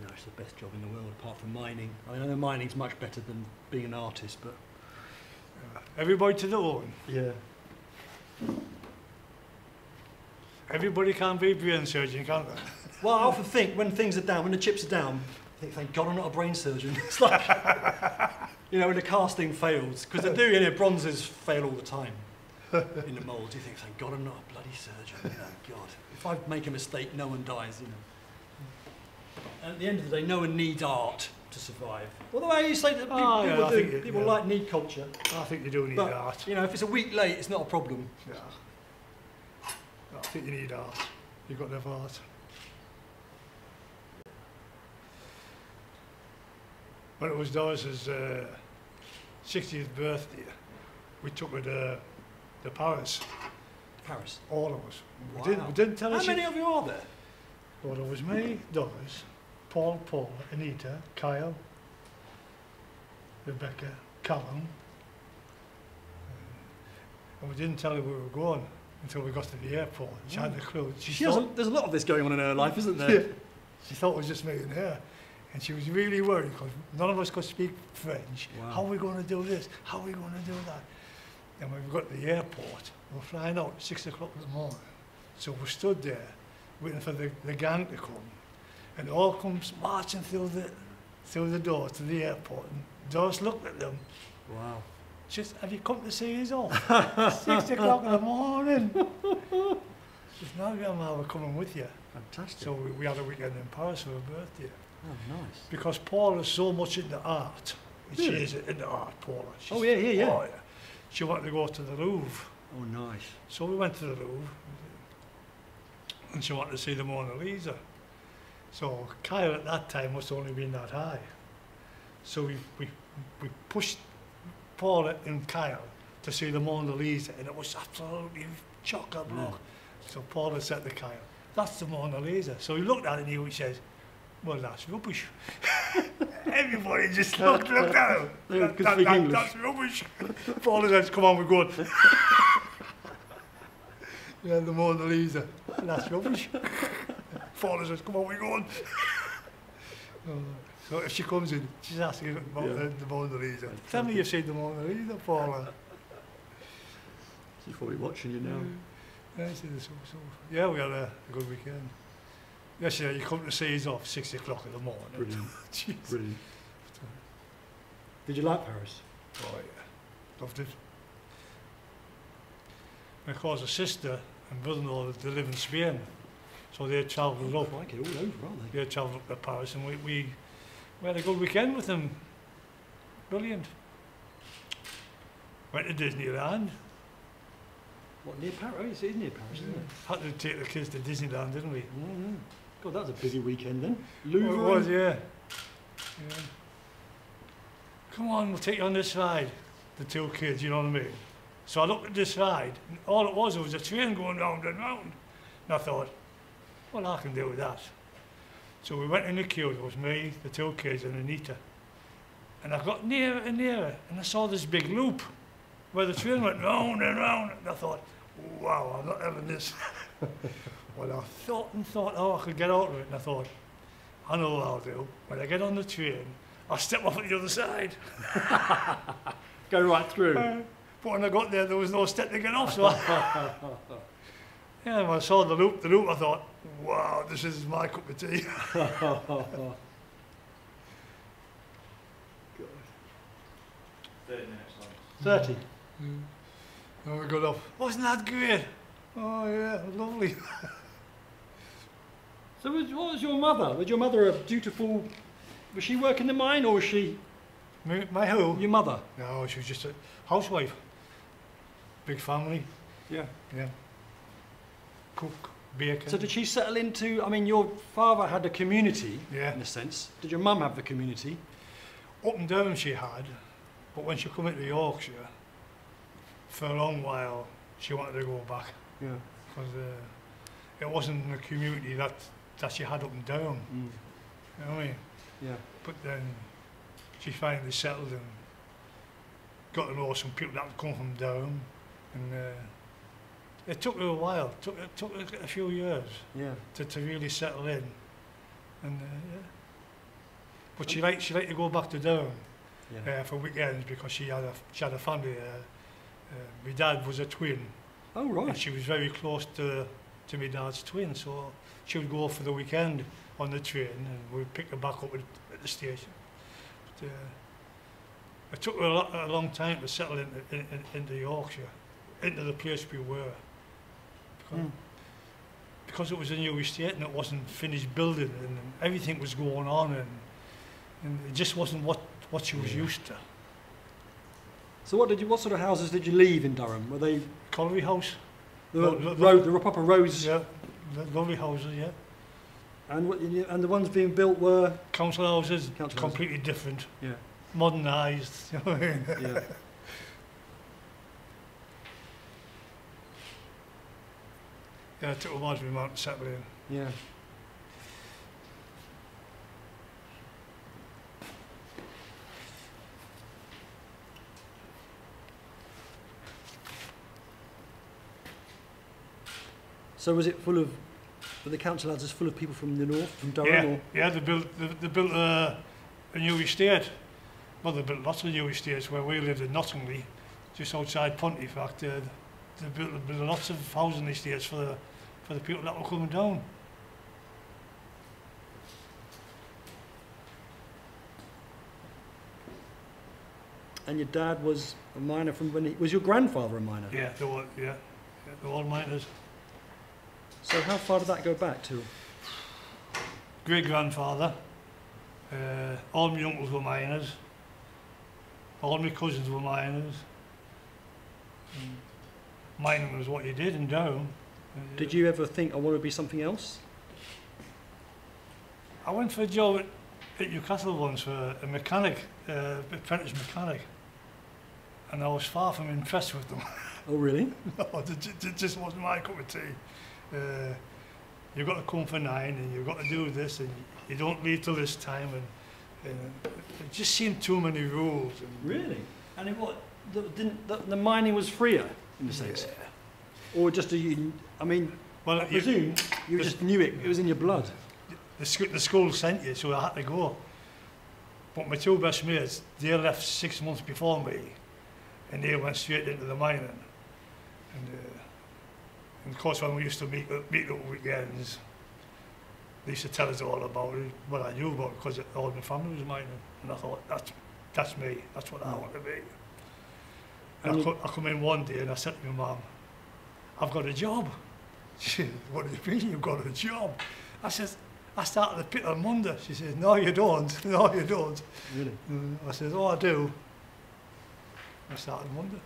it's the best job in the world apart from mining. I mean, I know mining's much better than being an artist, but... Everybody to their own. Yeah. Everybody can't be a brain surgeon, can't they? Well, I often think when things are down, when the chips are down, I think, thank God I'm not a brain surgeon. It's like, you know, when the casting fails, because they do, you know, bronzes fail all the time in the moulds. You think, thank God I'm not a bloody surgeon. You know, God, if I make a mistake, no one dies, you know. And at the end of the day, no one needs art to survive. Although I used to say that people do. People like need culture. I think you do need But, art. you know, if it's a week late, it's not a problem. Yeah. I think you need art. You've got to have art. When it was Doris's 60th birthday, we took her to Paris. Paris. All of us. Wow. We didn't tell her. How many of you are there? Well, there was me, Doris, Paul, Anita, Kyle, Rebecca, Callum. And we didn't tell her we were going until we got to the airport. She hadn't a clue. There's a lot of this going on in her life, isn't there? Yeah. She thought it was just me and her. And she was really worried because none of us could speak French. Wow. How are we going to do this? How are we going to do that? And when we got to the airport, we were flying out at 6 o'clock in the morning. So we stood there waiting for the gang to come. And it all comes marching through the door to the airport. And Doris looked at them. Wow. Just, have you come to see us all? 6 o'clock in the morning. She said, no, Grandma, we're coming with you. Fantastic. So we had a weekend in Paris for her birthday. Oh, nice. Because Paula is so much into art. She Really? is into art, Paula. Oh, yeah. Oh, yeah. She wanted to go to the Louvre. Oh, nice. So we went to the Louvre. And she wanted to see the Mona Lisa. So Kyle at that time must have only been that high. So we pushed Paula and Kyle to see the Mona Lisa, and it was absolutely chock-a-block. Yeah. So Paula said to Kyle, that's the Mona Lisa. So he looked at it and he says, well, that's rubbish. Everybody just looked at him. That's rubbish. Paula says, come on, we're going. Yeah, the Mona Lisa. That's rubbish. Paula says, come on, we're going. So if she comes in, she's asking about the Mona Lisa. Tell me you've seen the Mona Lisa, Paula. She's probably watching you now. Yeah, yeah, we had a good weekend. Yesterday, you come to see us off 6 o'clock in the morning. Brilliant. Jeez. Brilliant. Did you like Paris? Oh, yeah. Loved it. And of course, a sister and brother-in-law, they live in Spain. So they travelled up. I like it all over, aren't they? They travelled up to Paris, and we had a good weekend with them. Brilliant. Went to Disneyland. What, near Paris? Oh, it is near Paris, isn't it? Had to take the kids to Disneyland, didn't we? Mm-hmm. God, that was a busy weekend then. Well, Louvre. it was, yeah. Come on, we'll take you on this ride. The two kids, you know what I mean? So I looked at this ride, and all it was a train going round and round. And I thought, well, I can do that. So we went in the queue. It was me, the two kids, and Anita. And I got nearer and nearer, and I saw this big loop where the train went round and round. And I thought, wow, I'm not having this. Well, I thought and thought, oh, I could get out of it. And I thought, I know what I'll do. When I get on the train, I'll step off at the other side. Go right through. But when I got there, there was no step to get off. So yeah, when I saw the loop, I thought, wow, this is my cup of tea. 30 minutes long. 30. And we got off. Wasn't that great? Oh yeah, lovely. So what was your mother? Was your mother a dutiful... Was she working the mine, or was she... My who? Your mother? No, she was just a housewife. Big family. Yeah. Yeah. Cook, bake. So did she settle into... I mean, your father had a community, Yeah. in a sense. Did your mum have the community? Up and down she had, but when she come into Yorkshire, for a long while, she wanted to go back. Yeah. Because it wasn't the community that she had up and down. Mm. You know what I mean? Yeah. But then she finally settled and got to know some people that had come from down, and it took her a while. It took a few years Yeah. to really settle in, and yeah. But she liked to go back to Down Yeah. for weekends because she had a family. My dad was a twin, Oh, and right. she was very close to my dad's twin, so she would go for the weekend on the train, and we'd pick her back up at the station. But, it took her a long time to settle into Yorkshire, into the place we were, because it was a new estate and it wasn't finished building, and everything was going on, and it just wasn't what she was used to. So what sort of houses did you leave in Durham? Were they Colliery house. there were proper roads? Yeah, lovely houses, yeah. And the ones being built were Council houses, Council completely different, yeah. modernised. You know what I mean? Yeah. Yeah, it took a while for me to settle in. Yeah. So was it full of, were the council houses full of people from the north, from Durham? Yeah, or? yeah, they built a new estate. Well, they built lots of new estates where we lived in Nottingley, just outside Pontefract. They built lots of housing estates for the people that were coming down. And your dad was a miner from when he... Was your grandfather a miner? Yeah, they were, yeah, they were all miners. So how far did that go back to? Great-grandfather, all my uncles were miners, all my cousins were miners. Mining was what you did in Durham. Did you ever think, I want to be something else? I went for a job at Newcastle once for a mechanic, apprentice mechanic, and I was far from impressed with them. Oh, really? No, it just wasn't my cup of tea. You've got to come for 9 and you've got to do this and you don't leave till this time, and it just seemed too many rules. And Really? And it what? The mining was freer in the sense, or just I mean, well, I presume you just knew it. It was in your blood. The school sent you, so I had to go. But my 2 best mates, they left 6 months before me, and they went straight into the mining. And of course, when we used to meet up weekends, they used to tell us all about it, what I knew about it, because all my family was mining. And I thought, that's me, that's what I want to be. And I come in one day and I said to my mum, I've got a job. She said, what do you mean you've got a job? I said, I started the pit on Monday. She said, no you don't, no you don't. Really? I said, oh I do. I started Monday.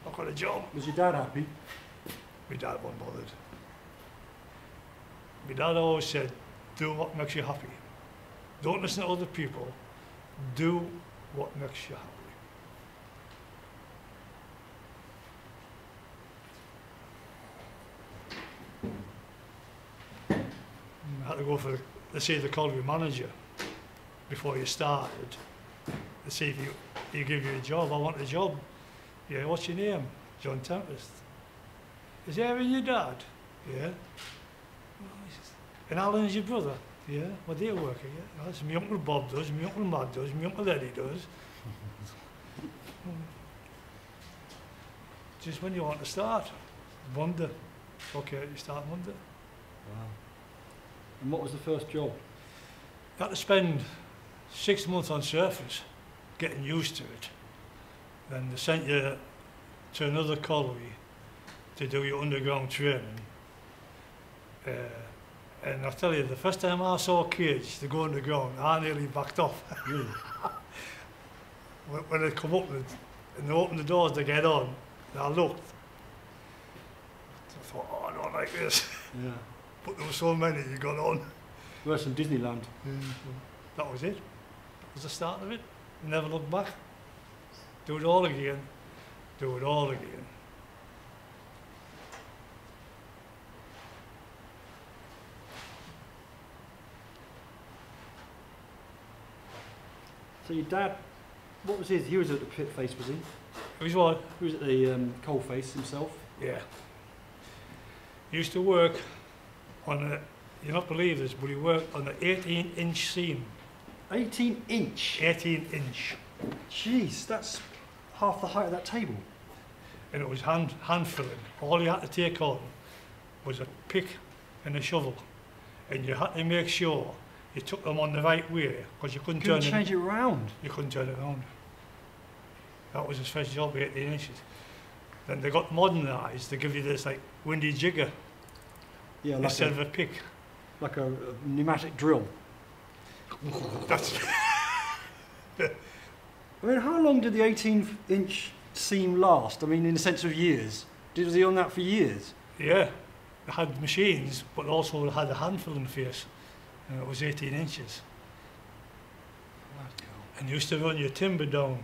I've got a job. Was your dad happy? My dad wasn't bothered. My dad always said, do what makes you happy. Don't listen to other people. Do what makes you happy. I had to go for, let's say, the colliery manager before you started. Let's see if he give you a job. I want a job. Yeah, what's your name? John Tempest. Is Aaron your dad? Yeah. And Alan's your brother? Yeah. Well, they work here. Yeah. That's my Uncle Bob does, my Uncle Matt does, my Uncle Eddie does. Just when you want to start. Monday. Okay, you start Monday. Wow. And what was the first job? You had to spend 6 months on surface, getting used to it. Then they sent you to another colliery to do your underground training. And I tell you, the first time I saw a cage to go on the ground, I nearly backed off. Really? When they come up and they opened the doors to get on, and I looked. I thought, oh, I don't like this. Yeah. But there were so many, you got on. Worse than Disneyland. That was it. That was the start of it. Never looked back. Do it all again. Do it all again. So your dad, what was his? He was at the pit face, was he? It was what? He was at the coal face himself. Yeah. He used to work on a, you'll not believe this, but he worked on an 18-inch seam. 18 inch? 18-inch. Jeez, that's half the height of that table. And it was hand filling. All you had to take on was a pick and a shovel. And you had to make sure you took them on the right way, because you couldn't turn change it around. You couldn't turn it around. That was his first job, 18 inches. Then they got modernised to give you this like windy jigger, Yeah, like instead of a pick. like a pneumatic drill. That's I mean, how long did the 18-inch seam last? I mean, in the sense of years. Was he on that for years? yeah. They had machines, but also they had a hand filling face, and it was 18 inches. And you used to run your timber down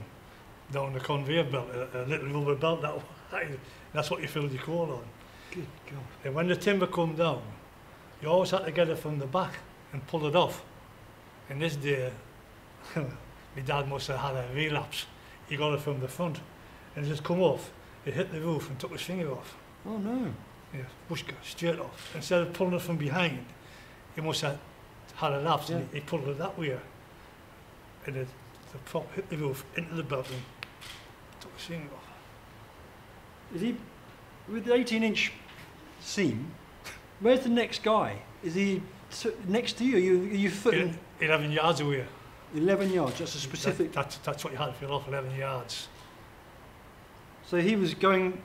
the conveyor belt, a little rubber belt that wide. That's what you filled your coal on. Good God. And when the timber come down, you always had to get it from the back and pull it off. And this day, my dad must have had a relapse. He got it from the front, and it just come off. It hit the roof and took his finger off. Oh no. Yeah, bushka, straight off. Instead of pulling it from behind, he must have had a lapse, and he pulled it that way. And the prop hit the roof into the belt and took his finger off. Is he, with the 18-inch seam, where's the next guy? Is he next to you? Are you footing? 11 yards away. 11 yards, that's a specific... That's what you had to fill off, 11 yards. So he was going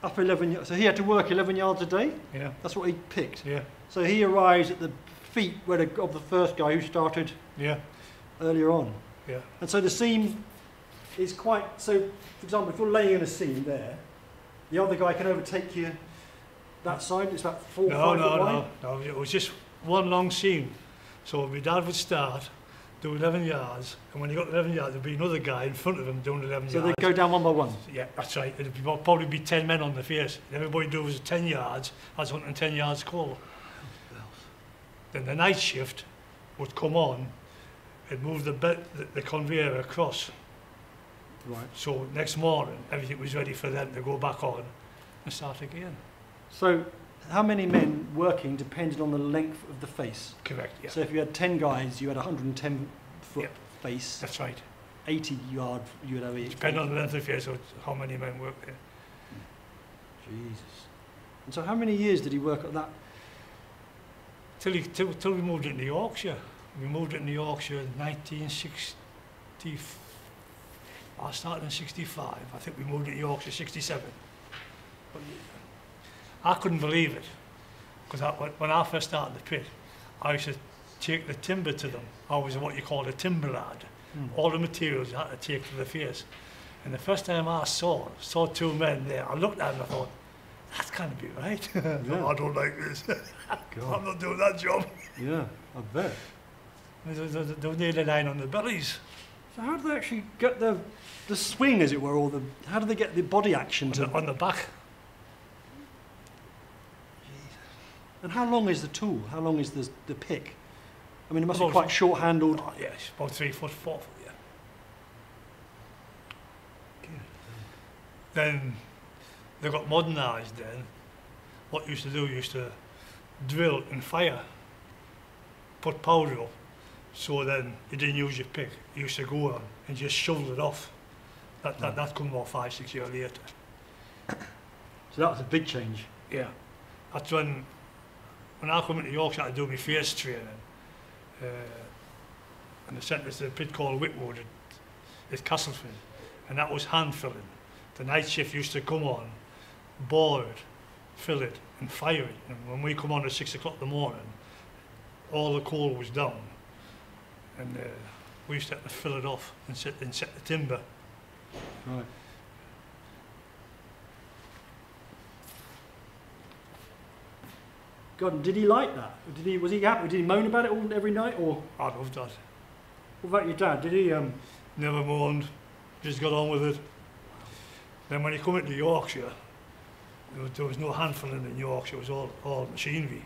up 11 yards, so he had to work 11 yards a day? Yeah. That's what he picked? Yeah. So he arrives at the feet of the first guy who started earlier on? Yeah. And so the seam is quite... So, for example, if you're laying in a seam there, the other guy can overtake you that side, it's about 4 or 5 foot wide? No, it was just one long seam. So my dad would start, do 11 yards, and when he got 11 yards, there'd be another guy in front of him doing 11 yards. So they'd go down one by one? Yeah, that's right. It'd probably be 10 men on the face. And everybody do was 10 yards, that's 110 yards coal. Then the night shift would come on and move the conveyor across. Right. So next morning, everything was ready for them to go back on and start again. So how many men working depended on the length of the face? Correct, yeah. So if you had 10 guys, you had a 110 foot Yep. face. That's right. 80 yard, you would have... Depending on the length of the face, so how many men work there. Jesus. And so how many years did he work at that? Till we moved into Yorkshire. We moved into Yorkshire in 1960. I started in 65. I think we moved into Yorkshire 67. But I couldn't believe it, because when I first started the pit, I used to take the timber to them. I was what you call a timber lad. All the materials you had to take to the face. And the first time I saw 2 men there, I looked at them and I thought, that can't be right. Yeah. I don't like this. God. I'm not doing that job. Yeah, I bet. They were nearly lying on their bellies. So how do they actually get the swing, as it were, or how do they get the body action On the back. And how long is the tool? How long is the pick? I mean, it must be About- quite short-handled. Oh, yes, about 3 foot, 4 foot, yeah. Then they got modernised then. What you used to do, you used to drill and fire, put powder up, so then you didn't use your pick. You used to go on and just shovel it off. That come about 5, 6 years later. So that was a big change. Yeah. That's when I come into Yorkshire, I had to do my face training. And they sent us to a pit called Whitwood at Castleford, and that was hand filling. The night shift used to come on, board, fill it and fire it. And when we come on at 6 o'clock in the morning, all the coal was down, and we used to have to fill it off and set the timber. Right. God, did he like that? Was he happy? Did he moan about it every night, or? I loved that. What about your dad? Did he? Never moaned, just got on with it. Then when he come into Yorkshire, there was no hand filling in Yorkshire, it was all machinery.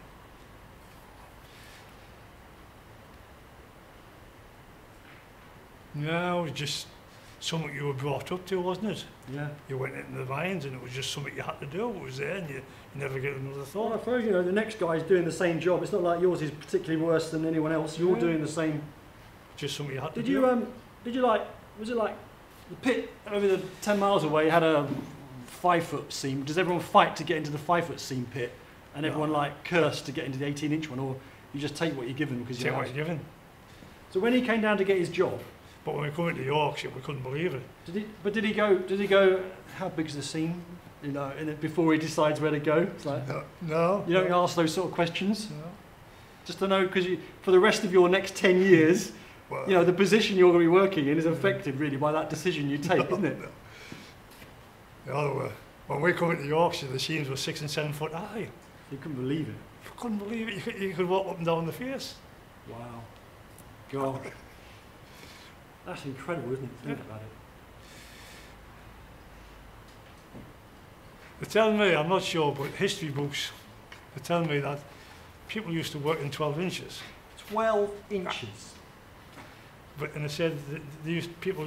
No, it was just something you were brought up to, wasn't it? Yeah. You went into the mines and it was just something you had to do. It was there and you never get another Well, I thought. suppose, you know, the next guy's doing the same job. It's not like yours is particularly worse than anyone else. You're Yeah. doing the same. Just something you had to Did do. you did you like? Was it like the pit over the 10 miles away had a 5-foot seam? Does everyone fight to get into the 5-foot seam pit, and No. everyone like curse to get into the 18-inch one, or you just take what you're given because Take you're what you're given. So when he came down to get his job, But when we come into Yorkshire, we couldn't believe it. did he go? How big's the seam? You know, before he decides where to go. It's like No. you don't ask those sort of questions. No. Just to know, because for the rest of your next 10 years, Well, you know, the position you're going to be working in is affected really by that decision you take, isn't it? No, when we come into Yorkshire, the seams were 6 and 7 foot high. You couldn't believe it. I couldn't believe it. You could walk up and down the face. Wow. God. That's incredible, isn't it? Think about it. They tell me, I'm not sure, but history books, they tell me that people used to work in 12 inches. 12 inches. But, and they said that they used people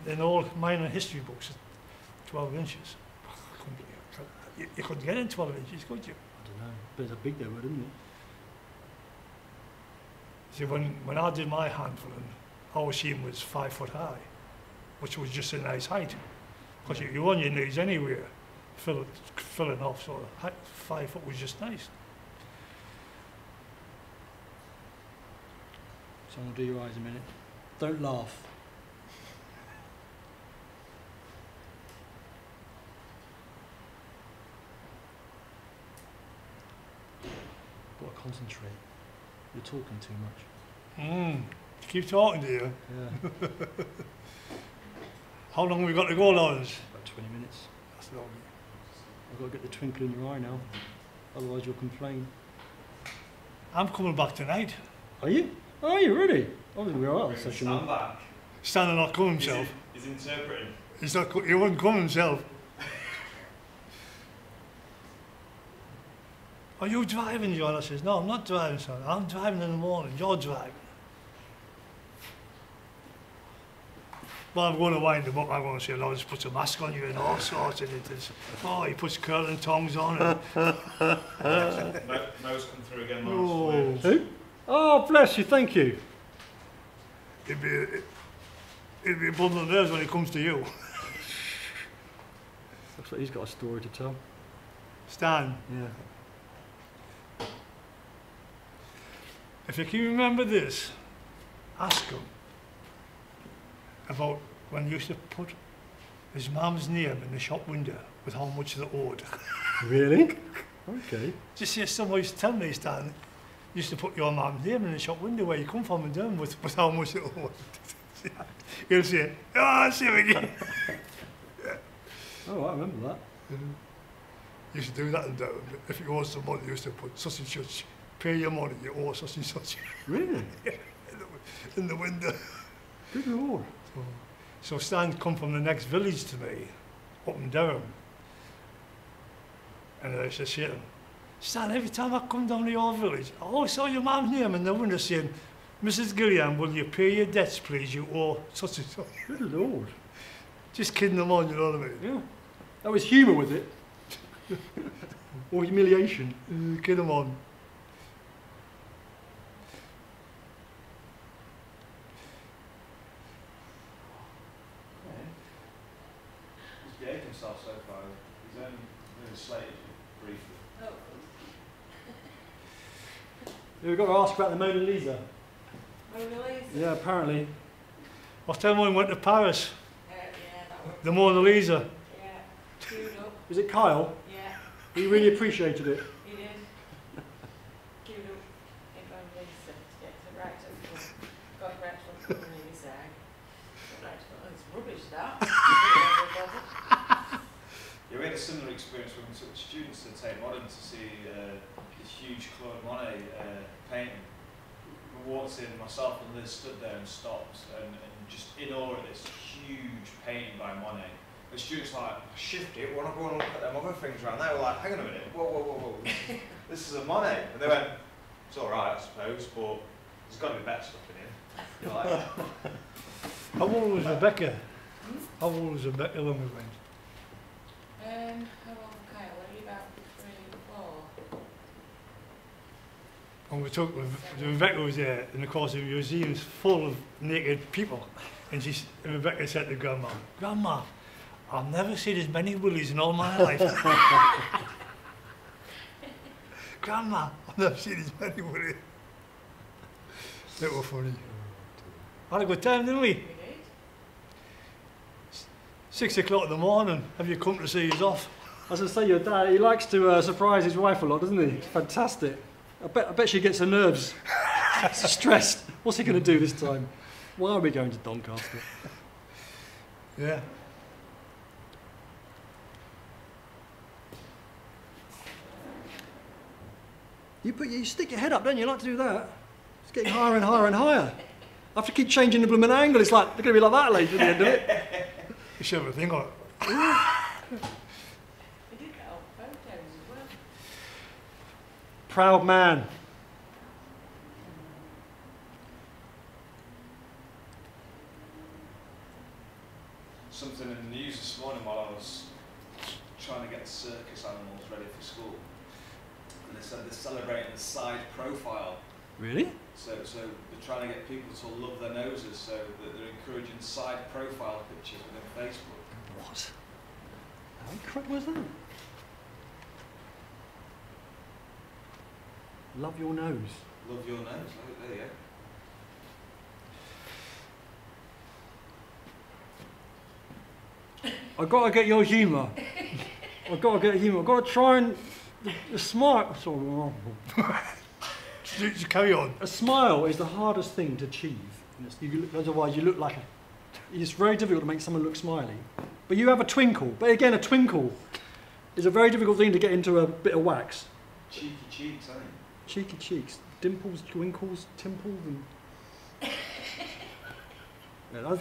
in all minor history books, 12 inches. I couldn't believe it. You couldn't get in 12 inches, could you? I don't know. But it's big they were, didn't it? See, when I did my hand filling, our seam was 5 foot high, which was just a nice height. Because you're on your knees anywhere, filling off, so 5 foot was just nice. Someone will do your eyes a minute. Don't laugh. Got to concentrate. You're talking too much. Keep talking to you. Yeah. How long have we got to go, Laurence? About 20 minutes. That's lovely. I've got to get the twinkle in your eye now. Otherwise you'll complain. I'm coming back tonight. Are you? Are you really? Obviously we're out of the session. Stand back. Standing not come himself. He's interpreting. He's not. He wouldn't come himself. Are you driving, John? I says, no, I'm not driving, son. I'm driving in the morning. You're driving. Well, I'm going to wind him up. I'm going to say, Lawrence puts a mask on you and all sorts of it. Oh, he puts curling tongs on. And Nose come through again, oh, Lawrence. Who? Oh, bless you, thank you. it'd be a bundle of nerves when it comes to you. Looks like he's got a story to tell. Stan, Yeah. if you can remember this, ask him about when he used to put his mum's name in the shop window with how much they owed. Really? Okay. Just see somebody used to tell me, Stan, you used to put your mum's name in the shop window where you come from and down with how much they owed. You'll say, oh, I see him again. Oh, I remember that. You used to do that and if you owed somebody, you used to put such and such, pay your money, you owe such and such. Really? In the window. Good lord. So Stan come from the next village to me, up in Durham. And I used to say to him, Stan, every time I come down to your village, I always saw your mum's name in the window saying, Mrs. Gilliam, will you pay your debts, please? You owe such and such. Good lord. Just kidding them on, you know what I mean? Yeah. That was humour with it. Or humiliation. Kid them on. He's behaved himself so far. He's only really slated you briefly. Oh, We've got to ask about the Mona Lisa. Mona Lisa. Yeah, apparently. I was telling him when we went to Paris, Yeah, that one. the Mona Lisa. Yeah. Chewed up. Was it Kyle? Yeah. He really appreciated it. He did. Queued up in front of Lisa to get to the right up front. Got right up front and he said, got right up front. Oh, it's rubbish that. Yeah, we had a similar experience when we took students to Tate Modern to see this huge Claude Monet painting. We walked in, myself and Liz stood there and stopped and just in awe at this huge painting by Monet. The students were like, shift it, we're not going to look at them other things around there. We're like, hang on a minute, whoa. This is a Monet. And they went, it's alright I suppose, but there's got to be better stuff in here. Like, How old was Rebecca? How old was Rebecca when we went? How old, Kyle? Were you about 3 or 4? And we took, Rebecca was there, and of course the museum's full of naked people. And Rebecca said to Grandma, Grandma, I've never seen as many willies in all my life. Grandma, I've never seen as many willies. That was funny. Had a good time, didn't we? We did. 6 o'clock in the morning, have you come to see us off? As I say, your dad, he likes to surprise his wife a lot, doesn't he? It's fantastic. I bet she gets her nerves stressed. What's he going to do this time? Why are we going to Doncaster? Yeah. You stick your head up, don't you? You like to do that. It's getting higher and higher and higher. I have to keep changing the blooming angle. It's like, they're going to be like that later at the end of it. You should have a thing on it. We did get old photos as well. Proud man. something in the news this morning while I was trying to get the circus animals ready for school. And they said they're celebrating the side profile. Really? So they're trying to get people to love their noses, so that they're encouraging side profile pictures within Facebook. What? How incredible was that? Love your nose. Love your nose, oh, there you go. I've got to get your humour. I've got to get humour. I've got to try and the smile. Sorry. Just carry on. A smile is the hardest thing to achieve. Otherwise, you look like it's very difficult to make someone look smiley. But you have a twinkle. But again, a twinkle is a very difficult thing to get into a bit of wax. Cheeky cheeks, aren't you? Cheeky cheeks, dimples, twinkles, timples, and yeah,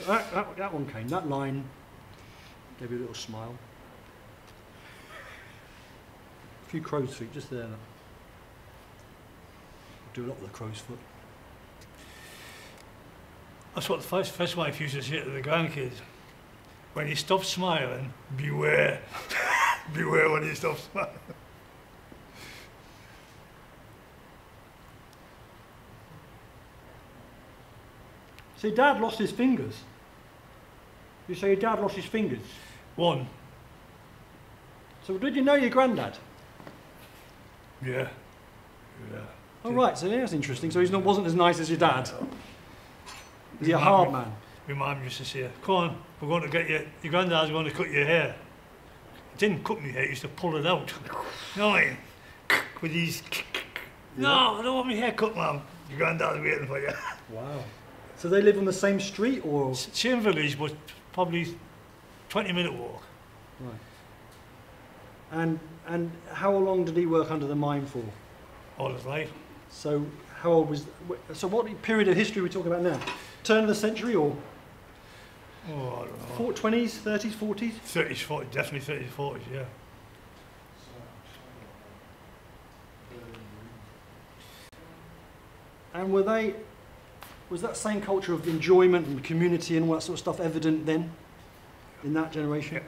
that one came. That line gave you a little smile. A few crow's feet just there. Do a lot with the crow's foot. That's what the first wife used to say to the grandkids. When he stops smiling, beware. Beware when he stops smiling. See, Dad lost his fingers. You say your dad lost his fingers? One. So did you know your granddad? Yeah. Yeah. Oh right, so that's interesting. So he wasn't as nice as your dad. Is he a hard man? My mum used to say, come on, we're going to get you, your granddad's going to cut your hair. He didn't cut my hair, he used to pull it out. You know what I mean? With these, no, I don't want my hair cut, mum. Your granddad's waiting for you. Wow. So they live on the same street or? Same village, but probably 20-minute walk. Right. And how long did he work under the mine for? All his life. So how old was? So what period of history are we talking about now? Turn of the century or? Oh, I don't know. 20s, 30s, 40s? 30s, 40s, definitely 30s, 40s, yeah. And was that same culture of enjoyment and community and all that sort of stuff evident then, in that generation? Yeah.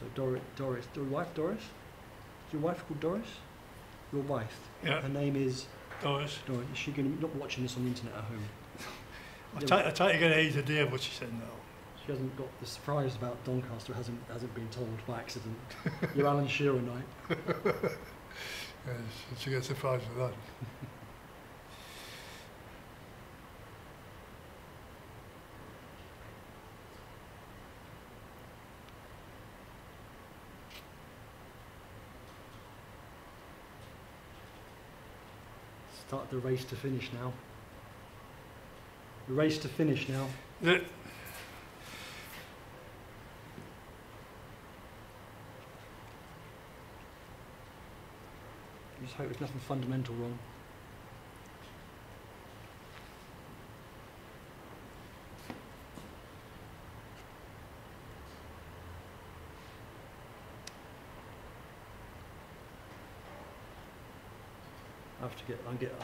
So Doris, your wife Doris? Is your wife called Doris? Your wife? Yeah. Her name is? Doris. Doris. Is she going to not watching this on the internet at home? I tried to get her today, but she said no. She hasn't got the surprise about Doncaster, hasn't been told by accident. Your Alan Shearer night. Yeah, she gets surprised with that. Start the race to finish now. The race to finish now. The, Just hope there's nothing fundamental wrong.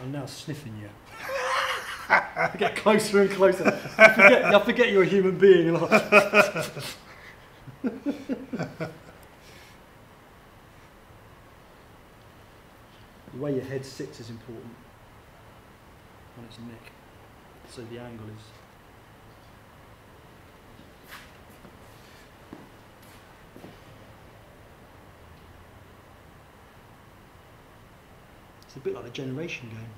I'm now sniffing you. I get closer and closer. I forget you're a human being. The way your head sits is important on its neck, so the angle is. It's a bit like the generation game.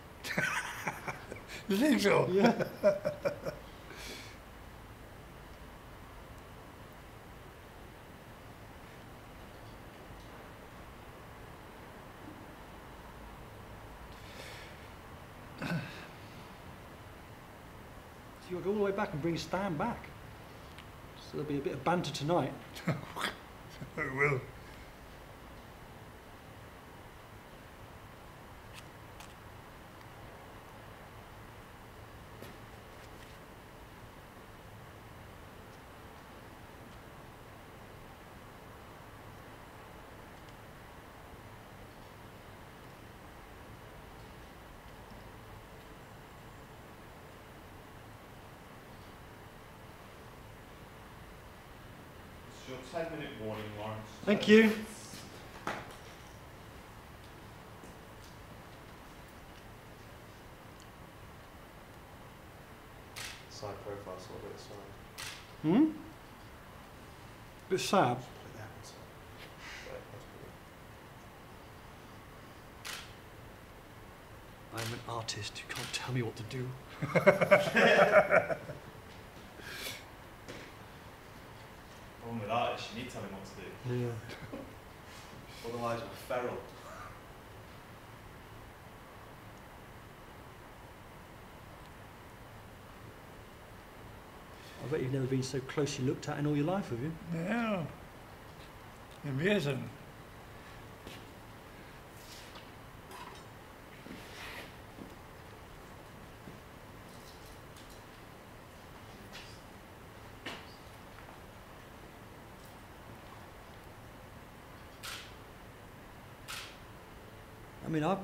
you think so? Yeah. So you've got to go all the way back and bring Stan back. So there'll be a bit of banter tonight. It will. Your 10-minute warning, Laurence. Thank you. Side profile, sort of bit side. Hmm? Bit sad. I'm an artist. You can't tell me what to do. Problem with artists, you need to tell him what to do. Yeah. Otherwise, we're feral. I bet you've never been so closely looked at in all your life, have you? Yeah. Amazing. I mean, the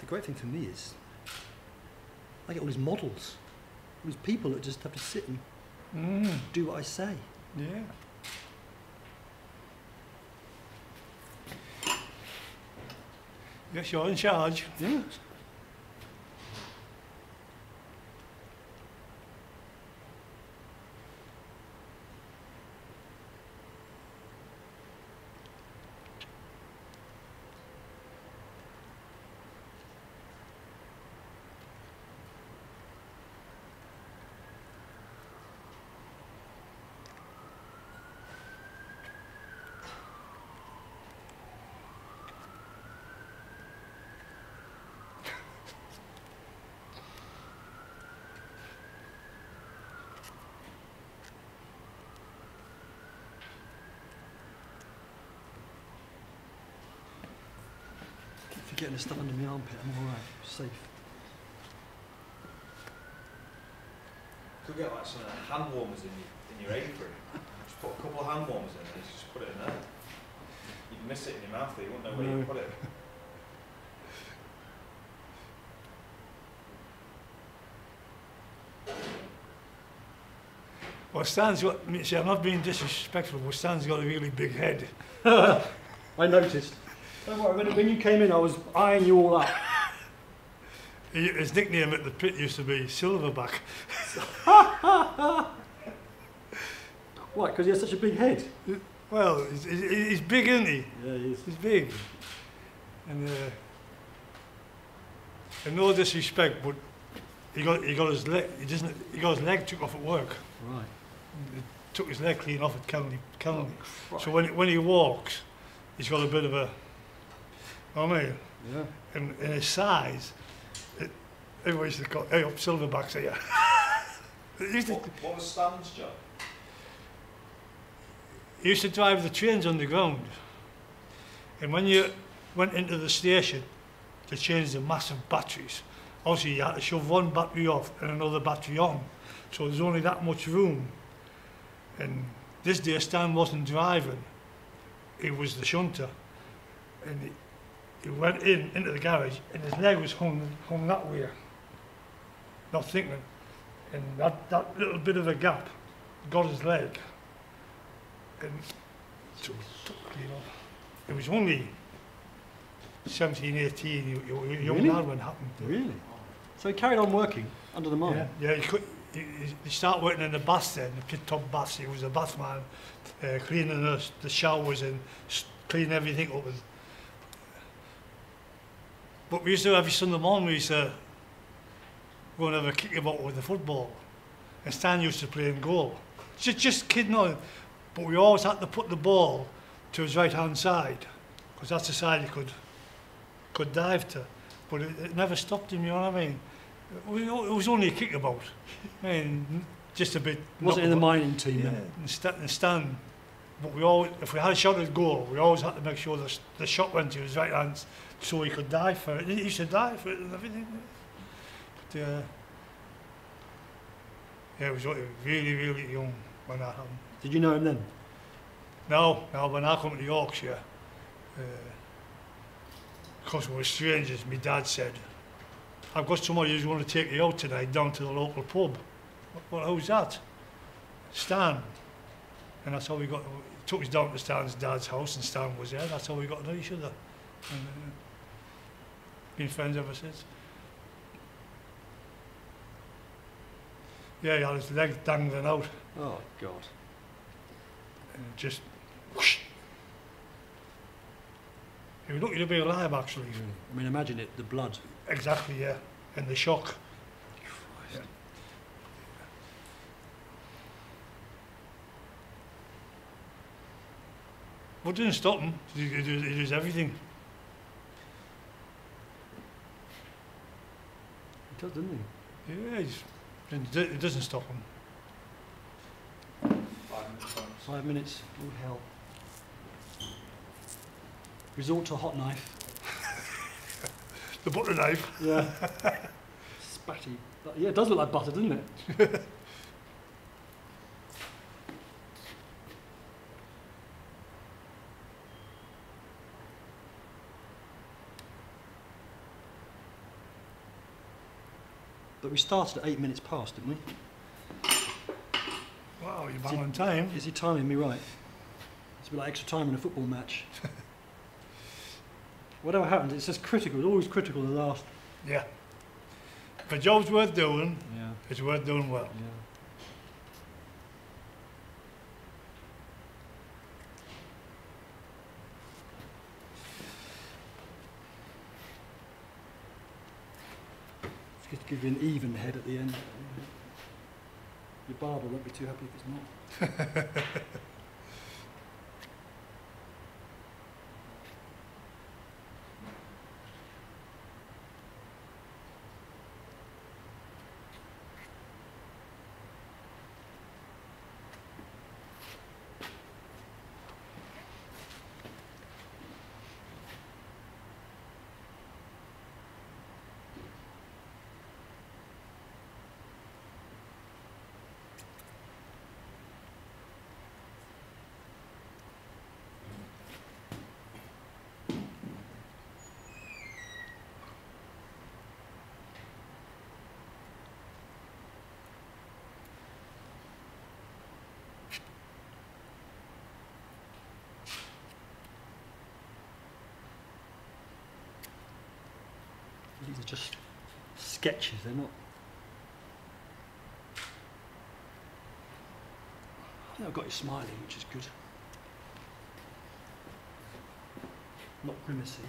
great thing for me is I get all these models, all these people that just have to sit and do what I say. Yeah. Yes, you're in charge. Yeah. Keep getting the stuff under my armpit. I'm all right. Safe. Could get like some hand warmers in your apron. Just put a couple of hand warmers in and just put it in there. You'd miss it in your mouth, but you wouldn't know where you put it. Well, Stan's got, see, I'm not being disrespectful, but Stan's got a really big head. I noticed. Don't worry, when you came in, I was eyeing you all up. His nickname at the pit used to be Silverback. Why? Because he has such a big head. Well, he's big, isn't he? Yeah, he is. He's big. And no disrespect, but he got his leg. He got his leg took off at work. Right. He took his leg clean off at County. Oh, So when he walks, he's got a bit of a. I mean, yeah. and his size, everybody used to call, hey up Silverbacks here. What was Stan's job? He used to drive the trains underground, and when you went into the station to change the massive batteries, obviously you had to shove one battery off and another battery on, so there's only that much room. And this day Stan wasn't driving, he was the shunter, and he went into the garage and his leg was hung that way, not thinking, and that little bit of a gap got his leg and took clean off. It was only 17, 18, young Really? lad when it happened. Really? So he carried on working under the mine? Yeah, he started working in the baths then, the pit top baths. He was a bathman, cleaning the showers and cleaning everything up. But we used to, every Sunday morning, we used to go and have a kick about with the football. And Stan used to play in goal. Just kidding on. But we always had to put the ball to his right-hand side, because that's the side he could dive to. But it never stopped him, you know what I mean? It was only a kickabout. I mean, just a bit. Wasn't in the mining team yeah, then? and Stan, but we always, if we had a shot at goal, we always had to make sure the shot went to his right hand so he could dive for it. He used to dive for it and everything. But, yeah, he was really, really young when that happened. Did you know him then? No, when I come to Yorkshire, because we were strangers, my dad said, I've got somebody who's going to take you out tonight down to the local pub. Well, who's that? Stan. And that's how we got, took us down to Stan's dad's house and Stan was there. That's how we got to know each other. And been friends ever since. Yeah, he had his leg dangling out. Oh, God. And just whoosh. He was lucky to be alive, actually. I mean, imagine it, the blood. Exactly, yeah. And the shock. Yeah. But it didn't stop him. He does everything. He does, doesn't he? Yeah, it doesn't stop him. 5 minutes. 5 minutes. Oh, hell. Resort to a hot knife. The butter knife. Yeah. Spatty. Yeah, it does look like butter, doesn't it? But we started at 8 minutes past, didn't we? Wow, you're bang on time. Is he timing me right? It's a bit like extra time in a football match. Whatever happens, it's just critical. It's always critical the last. Yeah. If a job's worth doing, Yeah. it's worth doing well. Yeah. It's good to give you an even head at the end. Your barber won't be too happy if it's not. These are just sketches, they're not. I think I've got you smiling, which is good. Not grimacy.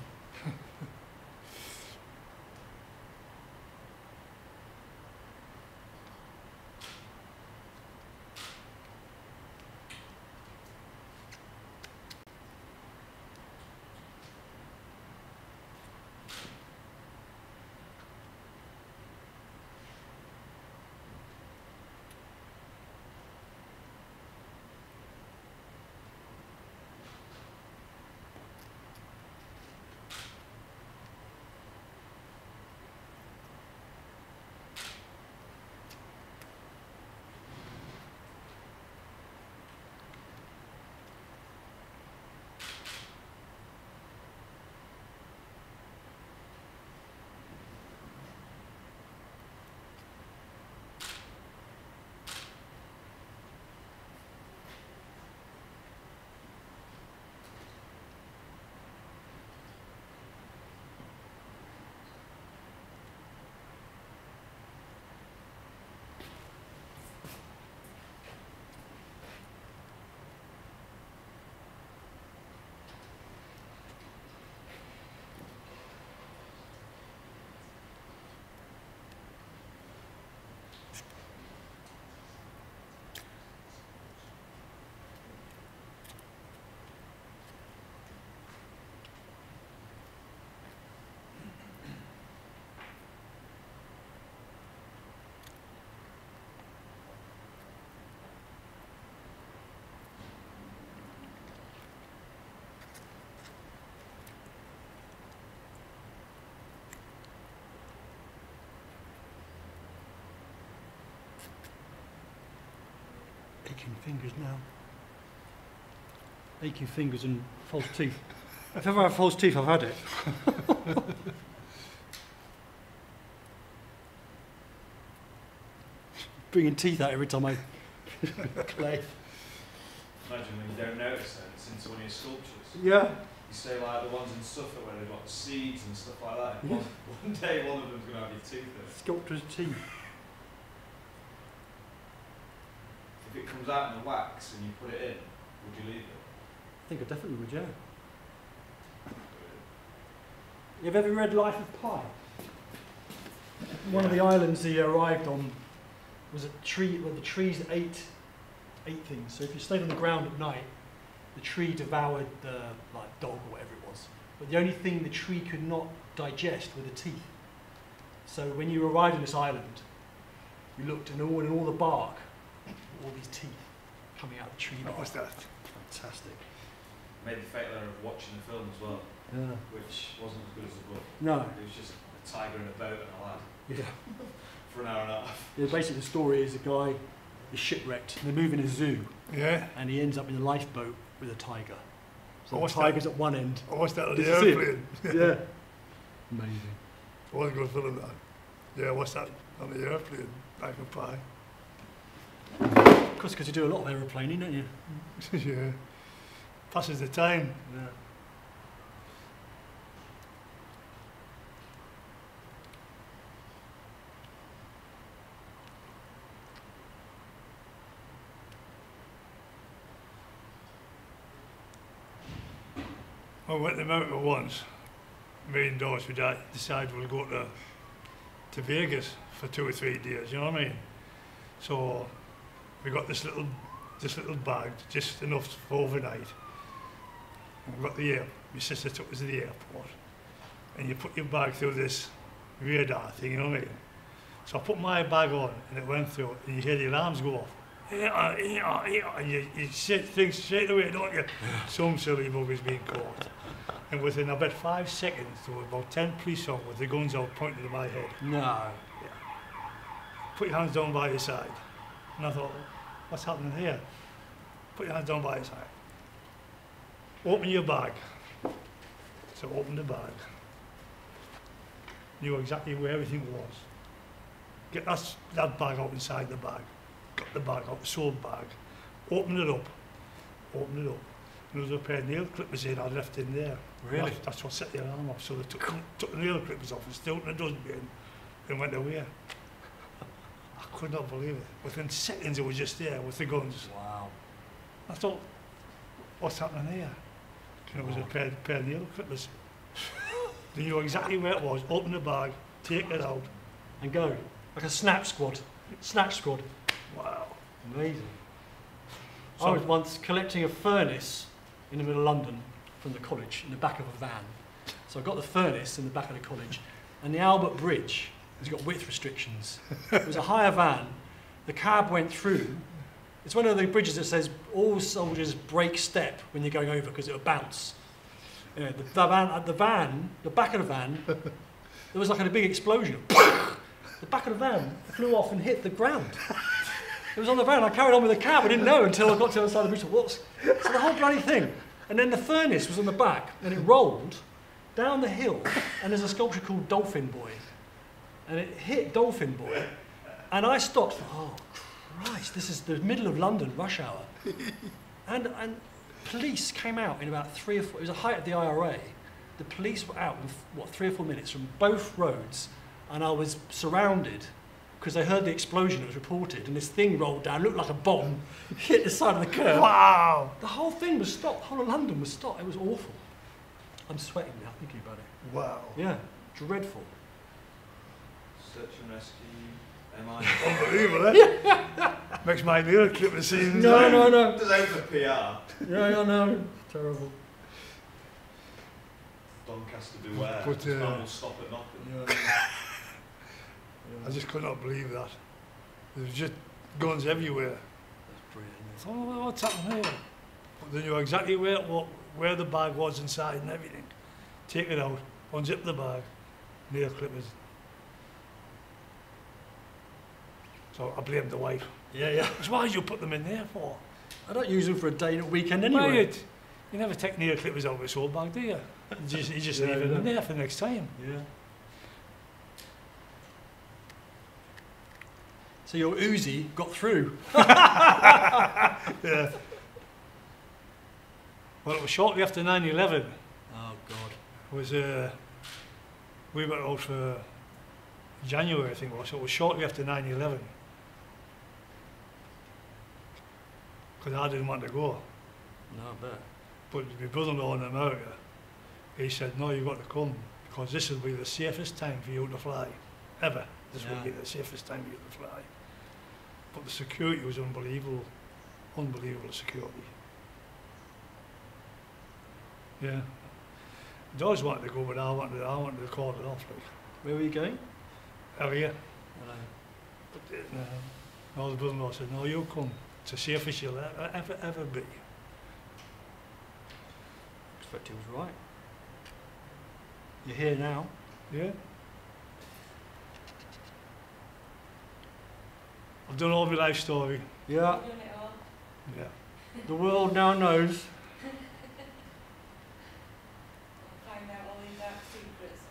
Aching fingers now. Aching fingers and false teeth. If I've ever had false teeth, I've had it. Bringing teeth out every time I clay. Imagine when you don't notice it, it's into one of your sculptures. Yeah. You say like the ones in Suffolk where they've got seeds and stuff like that. Yeah. One day one of them's going to have your teeth in. Sculptor's teeth. If it comes out in the wax and you put it in, would you leave it? I think I definitely would, yeah. You've ever read Life of Pi? One of the islands he arrived on was a tree, well, the trees that ate things. So if you stayed on the ground at night, the tree devoured the dog or whatever it was. But the only thing the tree could not digest were the teeth. So when you arrived on this island, you looked and all the bark, all these teeth coming out of the tree. What was that? Fantastic. Made the fatal error of watching the film as well, Yeah. which wasn't as good as the book. No. It was just a tiger in a boat and a lad Yeah. for an hour and a half. Yeah. Basically, the story is a guy is shipwrecked. They're moving a zoo, Yeah. and he ends up in a lifeboat with a tiger. So the what's tiger's that? at one end. I watched that on Did the you see it? airplane. Yeah. Amazing. It was a good film, that. Yeah, I watched that on the airplane, back in Pi. Of course, because you do a lot of aeroplaning, don't you? Yeah. Passes the time. Yeah. I went to America once. Me and Doris, we decided we'll go to Vegas for 2 or 3 days, you know what I mean? So we got this little bag, just enough for overnight. And we got my sister took us to the airport. And you put your bag through this radar thing, you know what I mean? So I put my bag on and it went through and you hear the alarms go off. And you think straight away, don't you? Some silly bugger's being caught. And within about 5 seconds, there were about 10 police on with the guns out pointing to my head. No. Yeah. Put your hands down by your side. And I thought, what's happening here? Put your hands down by your side. Open your bag. So open the bag. Knew exactly where everything was. Get that bag out inside the bag. Got the bag out, the sold bag. Open it up. Open it up. And there was a pair of nail clippers in I'd left in there. Really? That's what set the alarm off. So they took the nail clippers off and still in the dustbin and went away. I could not believe it. Within seconds, it was just there with the guns. Wow. I thought, what's happening here? And it was a pair of nail clippers. They knew exactly where it was. Open the bag, take it out. And go. Like a snatch squad. Snatch squad. Wow. Amazing. So- I was once collecting a furnace in the middle of London from the college in the back of a van. So I got the furnace in the back of the college, and the Albert Bridge has got width restrictions. It was a higher van. The cab went through. It's one of the bridges that says all soldiers break step when you're going over because it'll bounce. You know, the back of the van, there was like a big explosion. The back of the van flew off and hit the ground. It was on the van. I carried on with the cab. I didn't know until I got to the other side of the bridge. So the whole bloody thing. And then the furnace was on the back, and it rolled down the hill, and there's a sculpture called Dolphin Boy. And it hit Dolphin Boy, and I stopped. Oh, Christ, this is the middle of London, rush hour. And police came out in about 3 or 4, it was the height of the IRA. The police were out in, 3 or 4 minutes from both roads, and I was surrounded because they heard the explosion that was reported, and this thing rolled down, looked like a bomb, hit the side of the curb. Wow. The whole thing was stopped. The whole of London was stopped. It was awful. I'm sweating now thinking about it. Wow. Yeah, dreadful. Search and rescue, MI. Unbelievable, eh? Makes my nail clipper scenes. No. Does out for PR. Yeah, no. Terrible. Doncaster beware. But, Man will stop at nothing. Yeah. I just could not believe that. There was just guns everywhere. That's brilliant. I thought, well, what's happening here? But they knew exactly where the bag was inside and everything. Take it out, unzip the bag, nail clippers. So I blamed the wife. Yeah. So why did you put them in there for? I don't use them for a day and a weekend Why anyway. you never take nail clippers out of a soul bag, do you? You just Yeah, leave it yeah. in there for next time. Yeah. So your Uzi got through. Yeah. Well, it was shortly after 9/11. Oh God. It was we went out for January, I think it was. So it was shortly after 9/11. Because I didn't want to go. No, I bet. But my brother-in-law in America, he said, no, you've got to come, because this will be the safest time for you to fly, ever. This will be the safest time for you to fly. But the security was unbelievable security. Yeah. I always wanted to go, but I wanted to call it off. Like. Where were you going? Area. Hello. But my brother-in-law said, no, you come. It's the safest you'll ever be. I expect he was right. You're here now. Yeah. I've done all my life story. Yeah. Doing it all. Yeah. The world now knows. Find out all these dark secrets.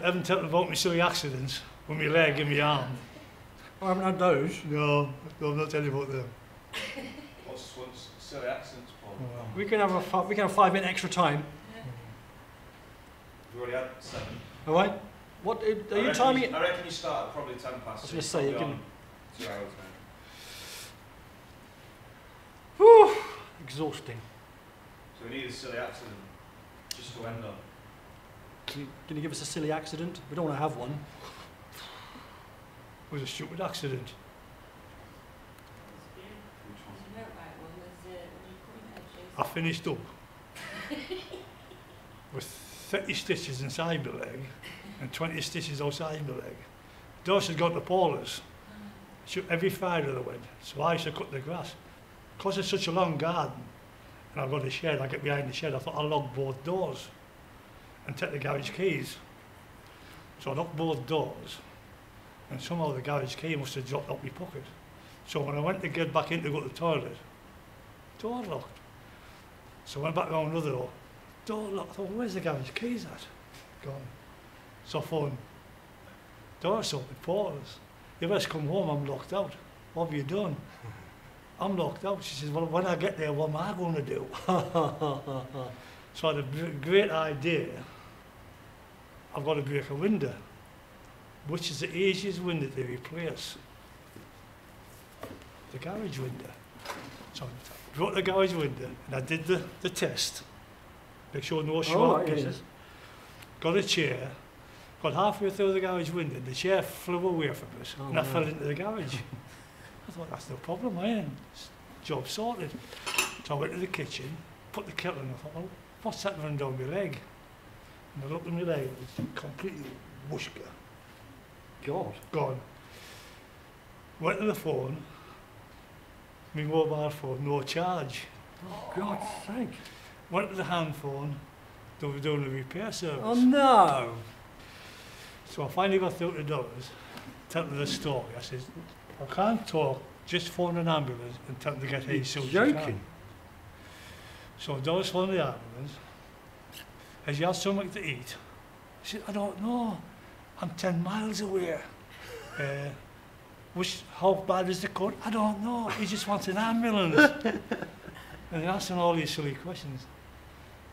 Haven't told about my silly accidents with my leg and my arm. I haven't had those. No, I'm not telling you about them. What's silly accents, Paul? Oh. We can have 5-minute extra time. We've already had 7. All right. What are you timing it? I reckon you start at probably 10 past. I was so going to say, you're you probably can. on 2 hours now. Whew, exhausting. So we need a silly accident just to end on. Can you give us a silly accident? We don't want to have one. It was a stupid accident. Which one? You know about one, there's when you come in I finished up with 30 stitches inside my leg and 20 stitches outside my leg. Doris had got the paulers. Every Friday they went, so I used to cut the grass. Because it's such a long garden, and I've got a shed, I get behind the shed, I thought I'll lock both doors and take the garage keys. So I locked both doors, and somehow the garage key must have dropped out my pocket. So when I went to get back in to go to the toilet, door locked. So I went back round another door, door locked. I thought, where's the garage keys at? Gone. So I phoned Doris up with porters. You best come home, I'm locked out. What have you done? I'm locked out. She says, well, when I get there, what am I going to do? So I had a great idea. I've got to break a window. Which is the easiest window to replace? The garage window. So I brought the garage window and I did the test. Make sure no short pieces. Got a chair, got halfway through the garage window and the chair flew away from us and I fell into the garage. I thought, that's no problem, job sorted. So I went to the kitchen, put the kettle in, I thought, well, what's that running down my leg? And I looked at my leg, it was completely whooshka. God. Gone. Went to the phone, my mobile phone, no charge. Oh, God's sake. Went to the hand phone, they were doing a repair service. Oh no. So I finally got through to Doris, tell them the story. I said, I can't talk, just phone an ambulance and tell them to get here soon as you can. Joking. So Doris phoned the ambulance. Has you had something to eat? She said, I don't know. I'm 10 miles away. How bad is the cut? I don't know. He just wants an ambulance. And they're asking all these silly questions.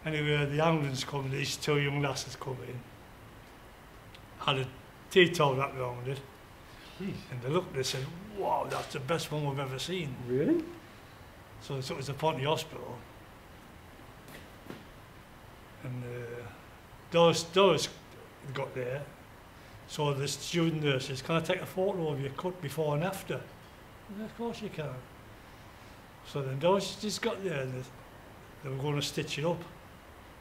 Anyway, the ambulance come, these two young lasses come in. Had a tea towel wrapped around it. Jeez. And they looked and they said, wow, that's the best one we've ever seen. Really? So they took us to Ponty Hospital. And Doris got there. So the student nurse says, can I take a photo of your cut before and after? And of course you can. So then Doris just got there and they were going to stitch it up.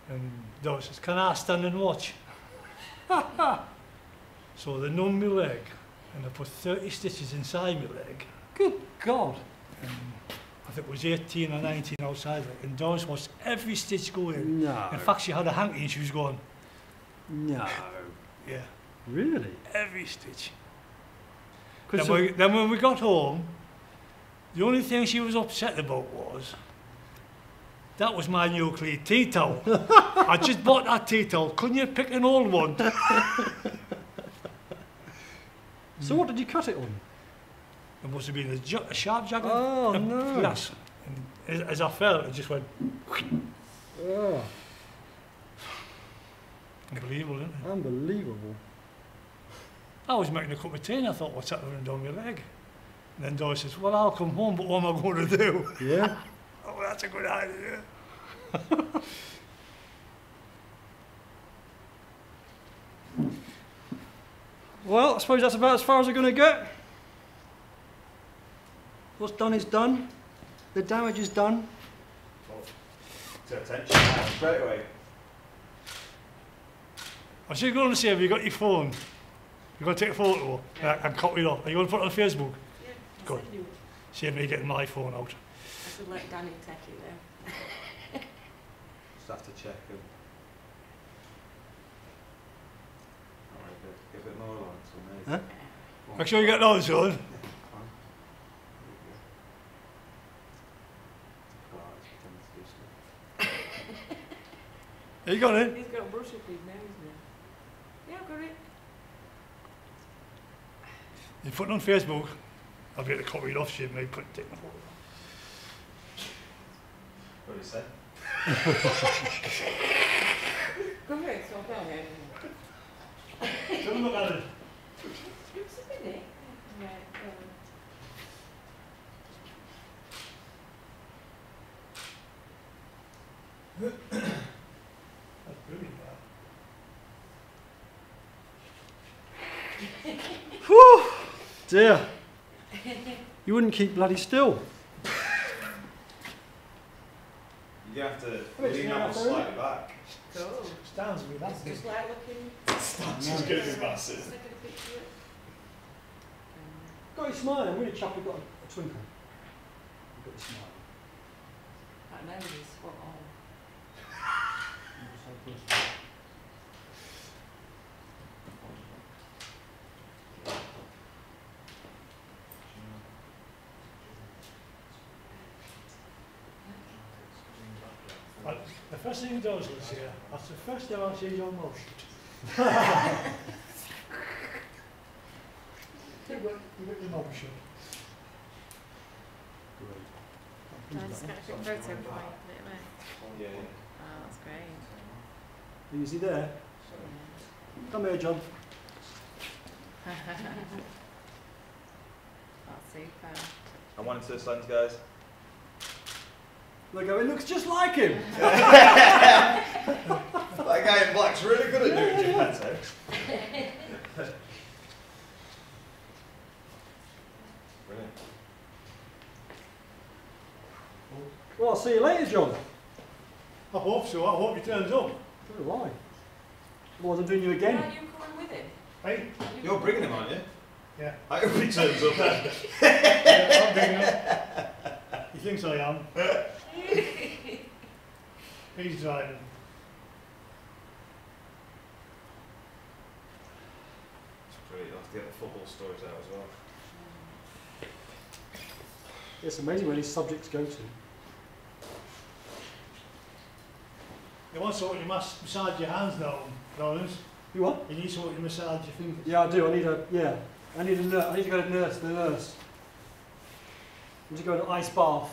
And Doris says, can I stand and watch? So they numbed my leg and they put 30 stitches inside my leg. Good God. And I think it was 18 or 19 outside it. And Doris watched every stitch go in. No. In fact, she had a hanky and she was going, No. yeah. Really? Every stitch. Then Then when we got home, the only thing she was upset about was, that was my nuclear tea towel. I just bought that tea towel. Couldn't you pick an old one? So what did you cut it on? It must have been a sharp jagged no. glass. And as I fell, it just went. Oh, Unbelievable, isn't it? unbelievable. I was making a cup of tea and I thought, what's that running down my leg? And then Doris says, well, I'll come home, but what am I going to do? Yeah. Oh, that's a good idea. Well, I suppose that's about as far as we're going to get. What's done is done. The damage is done. To attention now, straight away. I was just going to say, have you got your phone? You're going to take a photo and copy it off. Are you going to put it on Facebook? Yeah, Good. Save me getting my phone out. I should let Danny take it there. Just have to check them. Alright, good. Give it more lights on me. Huh? Make sure you get those on. You got it? He's got a brush up his nose now. Yeah, I've got it. You put it on Facebook. I'll be able to copy it off, Shane, and put it in the photo. What did he say? Go ahead, so go ahead. Don't look at it. It's a minute. Yeah, That's brilliant, that. Whew! Dear. You wouldn't keep bloody still. You have to it's lean now that one through. slightly back. Go. Stands with that. It's just like looking. She's going to be massive. Look at the picture. Got you smiling. I'm really chuffed you've got a twinkle. You've got you smiling. That nose is spot on. The first thing he does is here, that's the first time I see your motion. You got your motion. Great. I just got a quick photo for you. Put it away. Yeah. Oh, that's Great. Is he there? Come here, John. That's super. I wanted to this lens, guys. They go, it looks just like him. That guy in black's really good at doing Geppetto. Brilliant. Well, I'll see you later, John. I hope so. I hope he turns up. So do I. Otherwise I'm doing you again. Are you coming with him? Hey? You're bringing him, aren't you? Yeah. I hope he turns up. Yeah, I'm bringing him. He thinks I am. He's driving. It's brilliant. You'll have to get the football stories out as well. It's amazing where these subjects go to. You want something to massage your hands now, Laurence? You what? You need something to massage your fingers. Yeah, I do. I need a nurse. I need to go to the nurse. I need to go to ice bath.